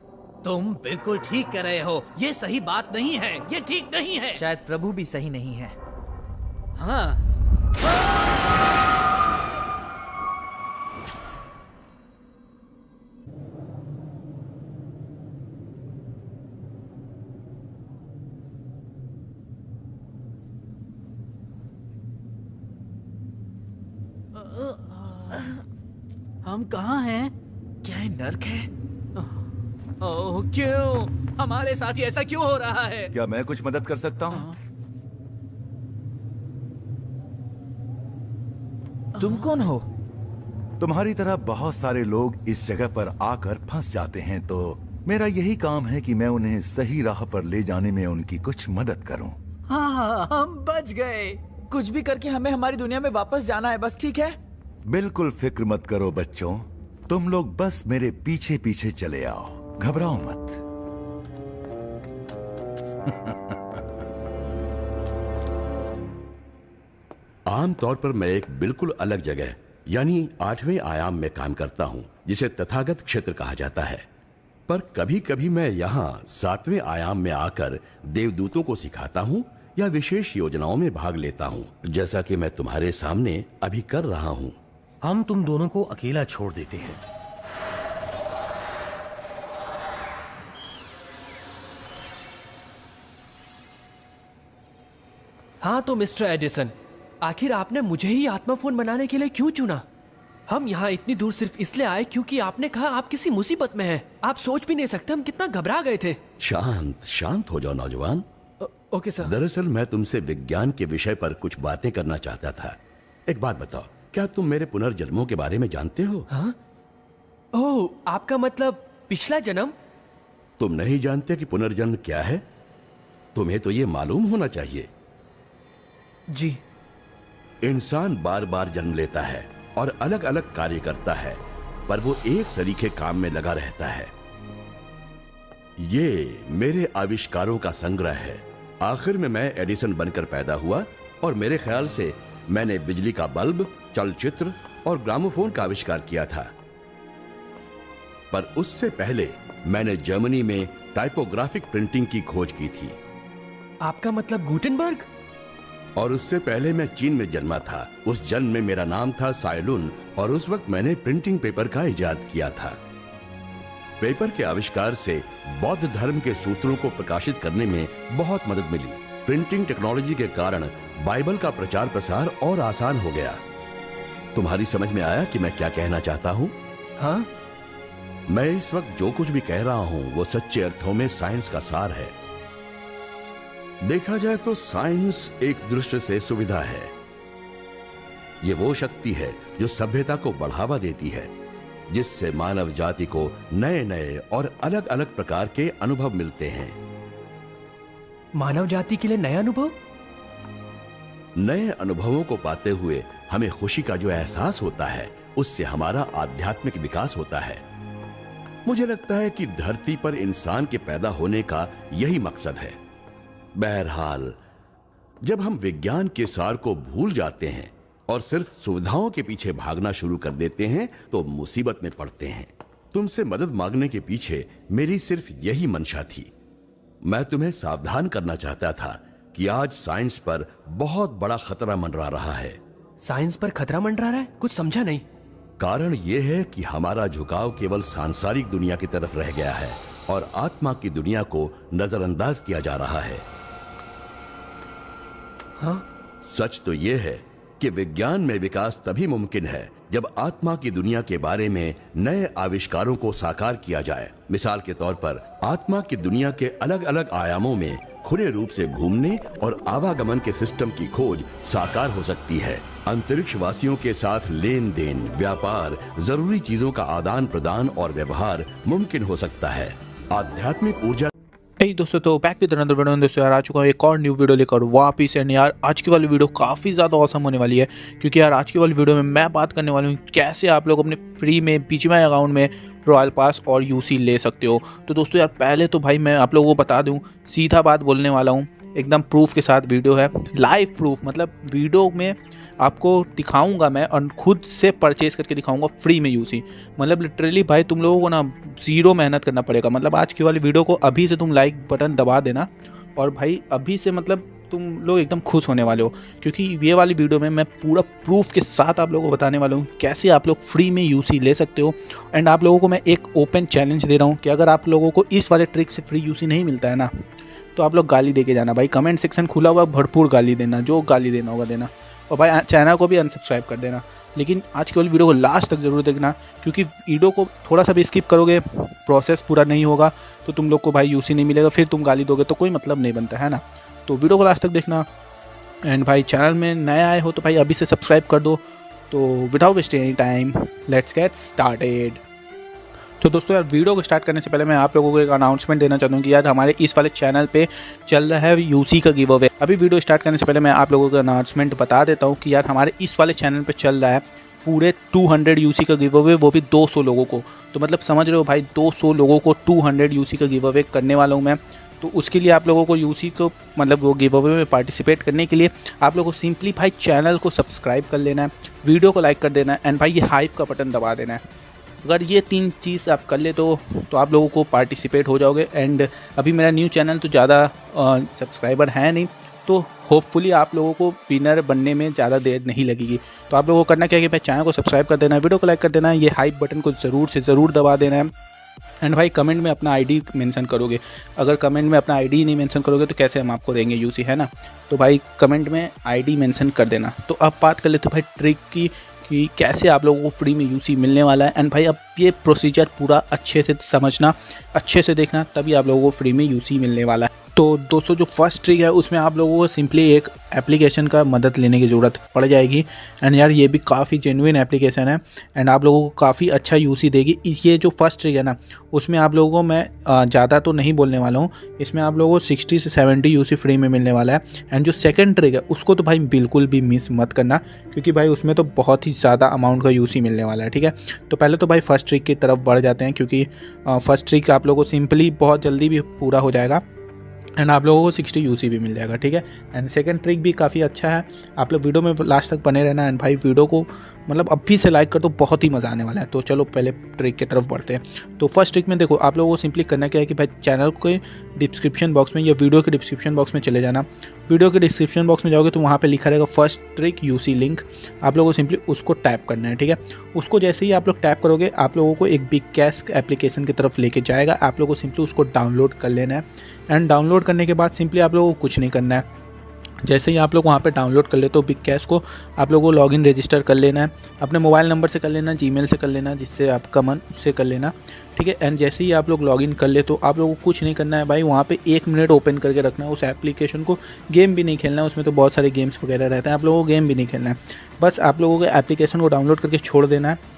तुम बिल्कुल ठीक कर रहे हो। ये सही बात नहीं है, ये ठीक नहीं है। शायद प्रभु भी सही नहीं है। हाँ। हम कहाँ हैं? क्या ये नर्क है? ओह, क्यों? हमारे साथ ही ऐसा क्यों हो रहा है? क्या मैं कुछ मदद कर सकता हूँ? तुम कौन हो? तुम्हारी तरह बहुत सारे लोग इस जगह पर आकर फंस जाते हैं, तो मेरा यही काम है कि मैं उन्हें सही राह पर ले जाने में उनकी कुछ मदद करूं। हाँ, हम बच गए। कुछ भी करके हमें हमारी दुनिया में वापस जाना है, बस, ठीक है? बिल्कुल फिक्र मत करो बच्चों, तुम लोग बस मेरे पीछे पीछे चले आओ, घबराओ मत। आमतौर पर मैं एक बिल्कुल अलग जगह यानी 8वें आयाम में काम करता हूं, जिसे तथागत क्षेत्र कहा जाता है। पर कभी कभी मैं यहाँ 7वें आयाम में आकर देवदूतों को सिखाता हूँ या विशेष योजनाओं में भाग लेता हूँ, जैसा कि मैं तुम्हारे सामने अभी कर रहा हूँ। हम तुम दोनों को अकेला छोड़ देते हैं। हाँ तो मिस्टर एडिसन, आखिर आपने मुझे ही आत्मा फोन बनाने के लिए क्यों चुना? हम यहाँ इतनी दूर सिर्फ इसलिए आए क्योंकि आपने कहा आप किसी मुसीबत में हैं। आप सोच भी नहीं सकते हम कितना घबरा गए थे। शांत शांत हो जाओ नौजवान। Okay sir. दरअसल मैं तुमसे विज्ञान के विषय पर कुछ बातें करना चाहता था। एक बात बताओ, क्या तुम मेरे पुनर्जन्मों के बारे में जानते हो? हाँ? ओह, आपका मतलब पिछला जन्म? तुम नहीं जानते कि पुनर्जन्म क्या है? तुम्हें तो ये मालूम होना चाहिए। जी। इंसान बार बार जन्म लेता है और अलग अलग कार्य करता है, पर वो एक सरीखे काम में लगा रहता है। ये मेरे आविष्कारों का संग्रह है। आखिर में मैं एडिसन बनकर पैदा हुआ और मेरे ख्याल से मैंने बिजली का बल्ब, चलचित्र और ग्रामोफोन का आविष्कार किया था। पर उससे पहले मैंने जर्मनी में टाइपोग्राफिक प्रिंटिंग की खोज की थी। आपका मतलब गुटेनबर्ग? और उससे पहले मैं चीन में जन्मा था। उस जन्म में मेरा नाम था साइलुन और उस वक्त मैंने प्रिंटिंग पेपर का इजाद किया था। पेपर के आविष्कार से बौद्ध धर्म के सूत्रों को प्रकाशित करने में बहुत मदद मिली। प्रिंटिंग टेक्नोलॉजी के कारण बाइबल का प्रचार प्रसार और आसान हो गया। तुम्हारी समझ में आया कि मैं क्या कहना चाहता हूँ? हाँ? मैं इस वक्त जो कुछ भी कह रहा हूं वो सच्चे अर्थों में साइंस का सार है। देखा जाए तो साइंस एक दृष्टि से सुविधा है। ये वो शक्ति है जो सभ्यता को बढ़ावा देती है, जिससे मानव जाति को नए नए और अलग अलग प्रकार के अनुभव मिलते हैं। मानव जाति के लिए नए अनुभव? नए अनुभवों को पाते हुए हमें खुशी का जो एहसास होता है, उससे हमारा आध्यात्मिक विकास होता है। मुझे लगता है कि धरती पर इंसान के पैदा होने का यही मकसद है। बहरहाल, जब हम विज्ञान के सार को भूल जाते हैं और सिर्फ सुविधाओं के पीछे भागना शुरू कर देते हैं तो मुसीबत में पड़ते हैं। तुमसे मदद मांगने के पीछे मेरी सिर्फ यही मंशा थी। मैं तुम्हें सावधान करना चाहता था कि आज साइंस पर बहुत बड़ा खतरा मंडरा रहा है। साइंस पर खतरा मंडरा रहा है? कुछ समझा नहीं। कारण यह है कि हमारा झुकाव केवल सांसारिक दुनिया की तरफ रह गया है और आत्मा की दुनिया को नजरअंदाज किया जा रहा है। हाँ? सच तो यह है कि विज्ञान में विकास तभी मुमकिन है जब आत्मा की दुनिया के बारे में नए आविष्कारों को साकार किया जाए। मिसाल के तौर पर आत्मा की दुनिया के अलग अलग आयामों में खुले रूप से घूमने और आवागमन के सिस्टम की खोज साकार हो सकती है। अंतरिक्ष वासियों के साथ लेन देन, व्यापार, जरूरी चीजों का आदान प्रदान और व्यवहार मुमकिन हो सकता है। आध्यात्मिक ऊर्जा। hey दोस्तों, तो बैक विद अनदर वीडियो। दोस्तों यार, आ चुका हूँ एक और न्यू वीडियो लेकर वापिस। एंड यार, आज की वाली वीडियो काफ़ी ज़्यादा औसम होने वाली है, क्योंकि यार आज की वाली वीडियो में मैं बात करने वाली हूँ कैसे आप लोग अपने फ्री में BGMI अकाउंट में रॉयल पास और UC ले सकते हो। तो दोस्तों यार, पहले तो भाई मैं आप लोगों को बता दूँ, सीधा बात बोलने वाला हूँ, एकदम प्रूफ के साथ वीडियो है, लाइव प्रूफ। मतलब वीडियो में आपको दिखाऊंगा मैं और खुद से परचेज करके दिखाऊंगा फ्री में UC। मतलब लिटरली भाई तुम लोगों को ना ज़ीरो मेहनत करना पड़ेगा। मतलब आज की वाली वीडियो को अभी से तुम लाइक बटन दबा देना और भाई अभी से मतलब तुम लोग एकदम खुश होने वाले हो, क्योंकि ये वाली वीडियो में मैं पूरा प्रूफ के साथ आप लोगों को बताने वाला हूँ कैसे आप लोग फ्री में UC ले सकते हो। एंड आप लोगों को मैं एक ओपन चैलेंज दे रहा हूँ कि अगर आप लोगों को इस वाले ट्रिक से फ्री UC नहीं मिलता है ना, तो आप लोग गाली दे के जाना भाई। कमेंट सेक्शन खुला हुआ, भरपूर गाली देना, जो गाली देना होगा देना, और भाई चैनल को भी अनसब्सक्राइब कर देना। लेकिन आज की वाली वीडियो को लास्ट तक ज़रूर देखना, क्योंकि वीडियो को थोड़ा सा भी स्किप करोगे, प्रोसेस पूरा नहीं होगा तो तुम लोग को भाई UC नहीं मिलेगा, फिर तुम गाली दोगे तो कोई मतलब नहीं बनता है ना। तो वीडियो को लास्ट तक देखना। एंड भाई चैनल में नए आए हो तो भाई अभी से सब्सक्राइब कर दो। तो without wasting any time, let's get started. तो दोस्तों यार, वीडियो को स्टार्ट करने से पहले मैं आप लोगों को एक अनाउंसमेंट देना चाहता हूँ कि यार हमारे इस वाले चैनल पे चल रहा है UC का गिव अवे। अभी वीडियो स्टार्ट करने से पहले मैं आप लोगों को अनाउंसमेंट बता देता हूँ कि यार हमारे इस वाले चैनल पे चल रहा है पूरे 200 UC का गिव अवे, वो भी 200 लोगों को। तो मतलब समझ रहे हो भाई, 200 लोगों को 200 UC का गिव अवे करने वाला हूँ मैं। तो उसके लिए आप लोगों को UC को मतलब वो गिव अवे में पार्टिसिपेट करने के लिए आप लोगों को सिंपली भाई चैनल को सब्सक्राइब कर लेना है, वीडियो को लाइक कर देना है, एंड भाई ये हाइप का बटन दबा देना है। अगर ये 3 चीज़ आप कर ले तो आप लोगों को पार्टिसिपेट हो जाओगे। एंड अभी मेरा न्यू चैनल तो ज़्यादा सब्सक्राइबर है नहीं, तो होपफुली आप लोगों को विनर बनने में ज़्यादा देर नहीं लगेगी। तो आप लोगों को करना क्या है कि भाई चैनल को सब्सक्राइब कर देना है, वीडियो को लाइक कर देना है, ये हाइप बटन को ज़रूर से ज़रूर दबा देना है। एंड भाई कमेंट में अपना ID मेंशन करोगे। अगर कमेंट में अपना ID नहीं मेंशन करोगे तो कैसे हम आपको देंगे UC, है ना। तो भाई कमेंट में ID मेंशन कर देना। तो अब बात कर लेते भाई ट्रिक की कि कैसे आप लोगों को फ्री में UC मिलने वाला है। एंड भाई अब ये प्रोसीजर पूरा अच्छे से समझना, अच्छे से देखना, तभी आप लोगों को फ्री में UC मिलने वाला है। तो दोस्तों जो फर्स्ट ट्रिक है उसमें आप लोगों को सिंपली एक एप्लीकेशन का मदद लेने की ज़रूरत पड़ जाएगी। एंड यार ये भी काफ़ी जेन्युइन एप्लीकेशन है एंड आप लोगों को काफ़ी अच्छा UC देगी। ये जो फर्स्ट ट्रिक है ना, उसमें आप लोगों को मैं ज़्यादा तो नहीं बोलने वाला हूँ, इसमें आप लोगों को 60 से 70 UC फ्री में मिलने वाला है। एंड जो सेकंड ट्रिक है उसको तो भाई बिल्कुल भी मिस मत करना, क्योंकि भाई उसमें तो बहुत ही ज़्यादा अमाउंट का UC मिलने वाला है, ठीक है। तो पहले तो भाई फर्स्ट ट्रिक की तरफ बढ़ जाते हैं, क्योंकि फर्स्ट ट्रिक आप लोगों को सिंपली बहुत जल्दी भी पूरा हो जाएगा एंड आप लोगों को 60 UC भी मिल जाएगा, ठीक है। एंड सेकंड ट्रिक भी काफ़ी अच्छा है, आप लोग वीडियो में लास्ट तक बने रहना। एंड भाई वीडियो को मतलब अभी से लाइक कर दो, बहुत ही मज़ा आने वाला है। तो चलो पहले ट्रिक की तरफ बढ़ते हैं। तो फर्स्ट ट्रिक में देखो, आप लोगों को सिंपली करना क्या है कि भाई चैनल के डिस्क्रिप्शन बॉक्स में या वीडियो के डिस्क्रिप्शन बॉक्स में चले जाना। वीडियो के डिस्क्रिप्शन बॉक्स में जाओगे तो वहाँ पे लिखा रहेगा फर्स्ट ट्रिक UC लिंक, आप लोगों को सिंपली उसको टैप करना है, ठीक है। उसको जैसे ही आप लोग टैप करोगे, आप लोगों को एक बिग कैश एप्लीकेशन की तरफ लेके जाएगा। आप लोगों को सिंपली उसको डाउनलोड कर लेना है। एंड डाउनलोड करने के बाद सिंपली आप लोगों को कुछ नहीं करना है, जैसे ही आप लोग वहाँ पे डाउनलोड कर लेते हो बिग कैश को, आप लोगों को लॉगिन रजिस्टर कर लेना है, अपने मोबाइल नंबर से कर लेना, जीमेल से कर लेना, जिससे आपका मन उससे कर लेना, ठीक है। एंड जैसे ही आप लोग लॉगिन कर ले तो आप लोगों को कुछ नहीं करना है भाई, वहाँ पे 1 मिनट ओपन करके रखना है उस एप्लीकेशन को। गेम भी नहीं खेलना है, उसमें तो बहुत सारे गेम्स वगैरह रहते हैं, आप लोगों को गेम भी नहीं खेलना है, बस आप लोगों को एप्लीकेशन को डाउनलोड करके छोड़ देना है।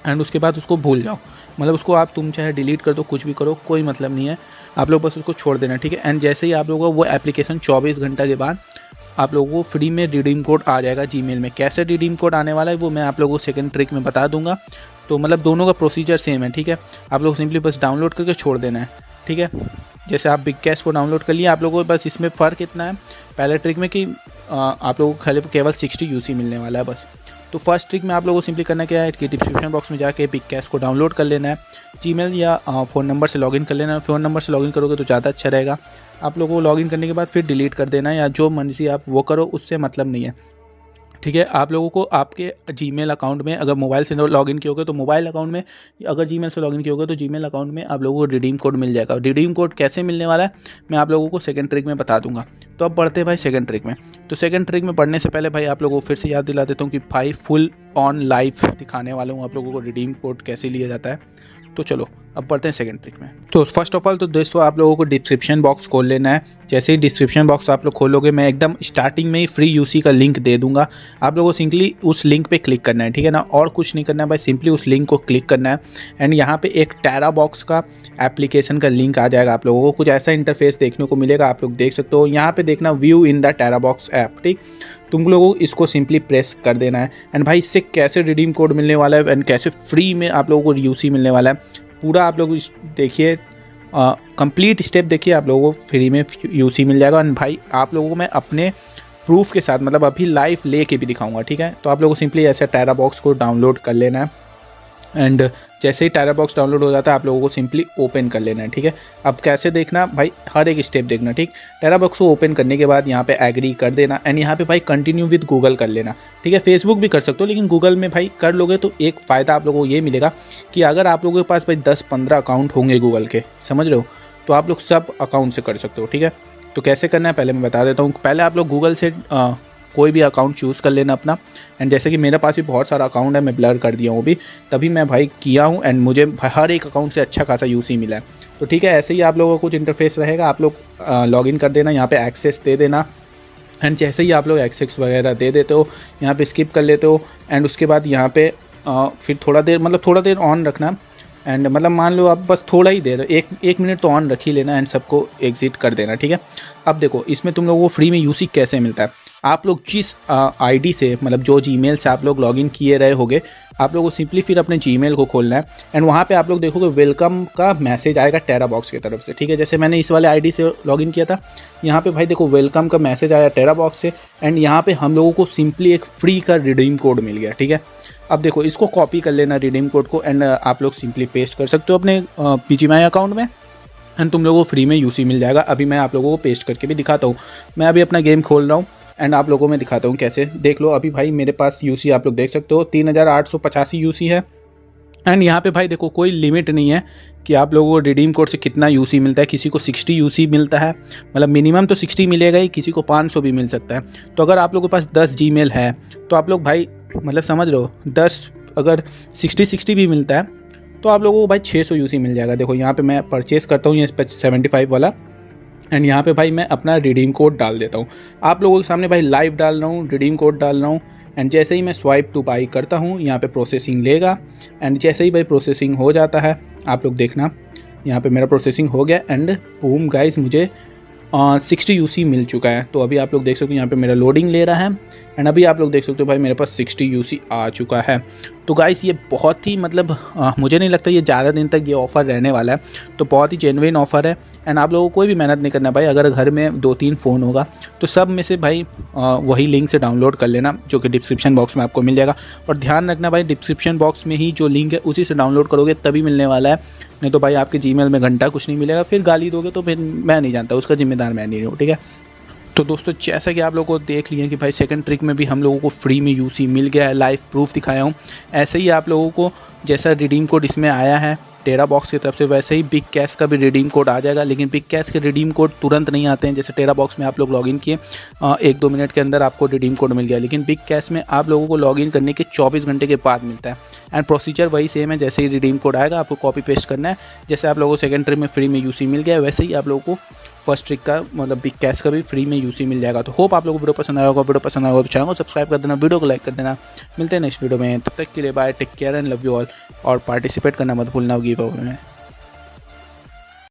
एंड उसके बाद उसको भूल जाओ, मतलब उसको आप तुम चाहे डिलीट कर दो, कुछ भी करो, कोई मतलब नहीं है, आप लोग बस उसको छोड़ देना, ठीक है। एंड जैसे ही आप लोगों को वो एप्लीकेशन 24 घंटा के बाद आप लोगों को फ्री में रिडीम कोड आ जाएगा जीमेल में। कैसे रिडीम कोड आने वाला है वो मैं आप लोगों को सेकंड ट्रिक में बता दूंगा। तो मतलब दोनों का प्रोसीजर सेम है, ठीक है। आप लोग सिंपली बस डाउनलोड करके छोड़ देना है, ठीक है। जैसे आप बिग कैश को डाउनलोड कर लिए, आप लोगों को बस इसमें फ़र्क इतना है पहले ट्रिक में कि आप लोगों को केवल 60 यूसी मिलने वाला है बस। तो फर्स्ट ट्रिक में आप लोगों को सिंपली करना क्या है कि डिस्क्रिप्शन बॉक्स में जाके बिग कैश को डाउनलोड कर लेना है, जीमेल या फ़ोन नंबर से लॉगिन कर लेना है। फ़ोन नंबर से लॉगिन करोगे तो ज़्यादा अच्छा रहेगा। आप लोगों को लॉगिन करने के बाद फिर डिलीट कर देना है, या जो मर्जी आप वो करो, उससे मतलब नहीं है, ठीक है। आप लोगों को आपके जीमेल अकाउंट में अगर मोबाइल से लॉगिन किए होगे तो मोबाइल अकाउंट में, अगर जीमेल से लॉगिन किए होगे तो जीमेल अकाउंट में आप लोगों को रिडीम कोड मिल जाएगा। रिडीम कोड कैसे मिलने वाला है मैं आप लोगों को सेकंड ट्रिक में बता दूंगा। तो अब बढ़ते हैं भाई सेकंड ट्रिक में। तो सेकंड ट्रिक में पढ़ने से पहले भाई आप लोगों को फिर से याद दिला देता हूँ कि भाई फुल ऑन लाइव दिखाने वाला हूँ आप लोगों को रिडीम कोड कैसे लिया जाता है। तो चलो अब बढ़ते हैं सेकंड ट्रिक में। तो फर्स्ट ऑफ ऑल तो दोस्तों आप लोगों को डिस्क्रिप्शन बॉक्स खोल लेना है। जैसे ही डिस्क्रिप्शन बॉक्स आप लोग खोलोगे, मैं एकदम स्टार्टिंग में ही फ्री यूसी का लिंक दे दूंगा, आप लोगों को सिंपली उस लिंक पे क्लिक करना है, ठीक है ना, और कुछ नहीं करना है भाई, सिंपली उस लिंक को क्लिक करना है। एंड यहाँ पे एक टेरा बॉक्स का एप्लीकेशन का लिंक आ जाएगा, आप लोगों को कुछ ऐसा इंटरफेस देखने को मिलेगा, आप लोग देख सकते हो। यहाँ पे देखना view in the Terabox app, ठीक, तुम लोगों को इसको सिंपली प्रेस कर देना है। एंड भाई इससे कैसे रिडीम कोड मिलने वाला है एंड कैसे फ्री में आप लोगों को यूसी मिलने वाला है, पूरा आप लोग देखिए, कंप्लीट स्टेप देखिए, आप लोगों को फ्री में यूसी मिल जाएगा। एंड भाई आप लोगों को मैं अपने प्रूफ के साथ मतलब अभी लाइव लेके भी दिखाऊंगा, ठीक है। तो आप लोगों को सिंपली ऐसे टेरा बॉक्स को डाउनलोड कर लेना है। एंड जैसे ही टेरा बॉक्स डाउनलोड हो जाता है आप लोगों को सिंपली ओपन कर लेना है, ठीक है। अब कैसे देखना भाई, हर एक स्टेप देखना, ठीक। टेरा बॉक्स को ओपन करने के बाद यहाँ पे एग्री कर देना। एंड यहाँ पे भाई कंटिन्यू विद गूगल कर लेना, ठीक है। फेसबुक भी कर सकते हो, लेकिन गूगल में भाई कर लोगे तो एक फ़ायदा आप लोगों को ये मिलेगा कि अगर आप लोगों के पास भाई 10-15 अकाउंट होंगे गूगल के, समझ रहे हो, तो आप लोग सब अकाउंट से कर सकते हो, ठीक है। तो कैसे करना है पहले मैं बता देता हूँ। पहले आप लोग गूगल से कोई भी अकाउंट चूज़ कर लेना अपना। एंड जैसे कि मेरे पास भी बहुत सारा अकाउंट है, मैं ब्लर कर दिया हूँ अभी, तभी मैं भाई किया हूँ। एंड मुझे हर एक अकाउंट से अच्छा खासा यूसी मिला है। तो ठीक है, ऐसे ही आप लोगों को कुछ इंटरफेस रहेगा, आप लोग लॉगिन कर देना, यहाँ पे एक्सेस दे देना। एंड जैसे ही आप लोग एक्सेस वगैरह दे देते हो, यहाँ पे स्किप कर लेते हो। एंड उसके बाद यहाँ पे फिर थोड़ा देर ऑन रखना। एंड मतलब मान लो आप बस थोड़ा ही दे दो, एक मिनट तो ऑन रख ही लेना। एंड सबको एग्जिट कर देना, ठीक है। अब देखो इसमें तुम लोगों को फ्री में यूसी कैसे मिलता है। आप लोग जिस आईडी से, मतलब जो जीमेल से आप लोग लॉगिन किए रहे होगे, आप लोगों को सिंपली फिर अपने जीमेल को खोलना है। एंड वहाँ पे आप लोग देखोगे वेलकम का मैसेज आएगा टेरा बॉक्स की तरफ से, ठीक है। जैसे मैंने इस वाले आईडी से लॉगिन किया था, यहाँ पे भाई देखो वेलकम का मैसेज आया टेरा बॉक्स से। एंड यहाँ पे हम लोगों को सिंपली एक फ्री का रिडीम कोड मिल गया, ठीक है। अब देखो इसको कॉपी कर लेना रिडीम कोड को। एंड आप लोग सिंपली पेस्ट कर सकते हो अपने पीजीएमआई अकाउंट में। एंड तुम लोगों को फ्री में यूसी मिल जाएगा। अभी मैं आप लोगों को पेस्ट करके भी दिखाता हूँ। मैं अभी अपना गेम खोल रहा हूँ एंड आप लोगों में दिखाता हूँ कैसे। देख लो अभी भाई मेरे पास यूसी आप लोग देख सकते हो 3885 यूसी है। एंड यहाँ पे भाई देखो कोई लिमिट नहीं है कि आप लोगों को रिडीम कोड से कितना यूसी मिलता है। किसी को 60 यूसी मिलता है, मतलब मिनिमम तो 60 मिलेगा ही, किसी को 500 भी मिल सकता है। तो अगर आप लोगों के पास 10 जीमेल है तो आप लोग भाई मतलब समझ लो 10 अगर 60 भी मिलता है तो आप लोगों को भाई 600 यूसी मिल जाएगा। देखो यहाँ पे मैं परचेस करता हूँ ये 75 वाला। एंड यहाँ पे भाई मैं अपना रिडीम कोड डाल देता हूँ। आप लोगों के सामने भाई लाइव डाल रहा हूँ, रिडीम कोड डाल रहा हूँ। एंड जैसे ही मैं स्वाइप टू बाई करता हूँ, यहाँ पे प्रोसेसिंग लेगा। एंड जैसे ही भाई प्रोसेसिंग हो जाता है, आप लोग देखना यहाँ पे मेरा प्रोसेसिंग हो गया। एंड बूम गाइस मुझे 60 यूसी मिल चुका है। तो अभी आप लोग देख सकते हो यहाँ पे मेरा लोडिंग ले रहा है। एंड अभी आप लोग देख सकते हो भाई मेरे पास 60 यूसी आ चुका है। तो गाइस ये बहुत ही मतलब मुझे नहीं लगता ये ज़्यादा दिन तक ये ऑफ़र रहने वाला है। तो बहुत ही जेन्युइन ऑफ़र है। एंड आप लोगों को कोई भी मेहनत नहीं करना भाई। अगर घर में 2-3 फ़ोन होगा तो सब में से भाई वही लिंक से डाउनलोड कर लेना, जो कि डिस्क्रिप्शन बॉक्स में आपको मिल जाएगा। और ध्यान रखना भाई डिस्क्रिप्शन बॉक्स में ही जो लिंक है उसी से डाउनलोड करोगे तभी मिलने वाला है। नहीं तो भाई आपके जीमेल में घंटा कुछ नहीं मिलेगा, फिर गाली दोगे तो फिर मैं नहीं जानता, उसका जिम्मेदार मैं नहीं हूँ, ठीक है। तो दोस्तों जैसा कि आप लोगों को देख लिया कि भाई सेकंड ट्रिक में भी हम लोगों को फ्री में यूसी मिल गया है, लाइव प्रूफ दिखाया हूँ। ऐसे ही आप लोगों को जैसा रिडीम कोड इसमें आया है टेरा बॉक्स की तरफ से, वैसे ही बिग कैश का भी रिडीम कोड आ जाएगा। लेकिन बिग कैश के रिडीम कोड तुरंत नहीं आते हैं। जैसे टेरा बॉक्स में आप लोग लॉगिन किए 1-2 मिनट के अंदर आपको रिडीम कोड मिल गया, लेकिन बिग कैश में आप लोगों को लॉगिन करने के 24 घंटे के बाद मिलता है। एंड प्रोसीजर वही सेम है, जैसे ही रिडीम कोड आएगा आपको कॉपी पेस्ट करना है। जैसे आप लोगों को सेकेंड ट्रिप में फ्री में यूसी मिल गया, वैसे ही आप लोगों को फर्स्ट ट्रिक का मतलब बिग कैश का भी फ्री में यूसी मिल जाएगा। तो होप आप लोगों को वीडियो पसंद आया होगा। वीडियो पसंद आया होगा तो चैनल को सब्सक्राइब कर देना, वीडियो को लाइक कर देना। मिलते हैं नेक्स्ट वीडियो में, तब तक के लिए bye, take care and love you all. और पार्टिसिपेट करना मत भूलना गिव अवे में।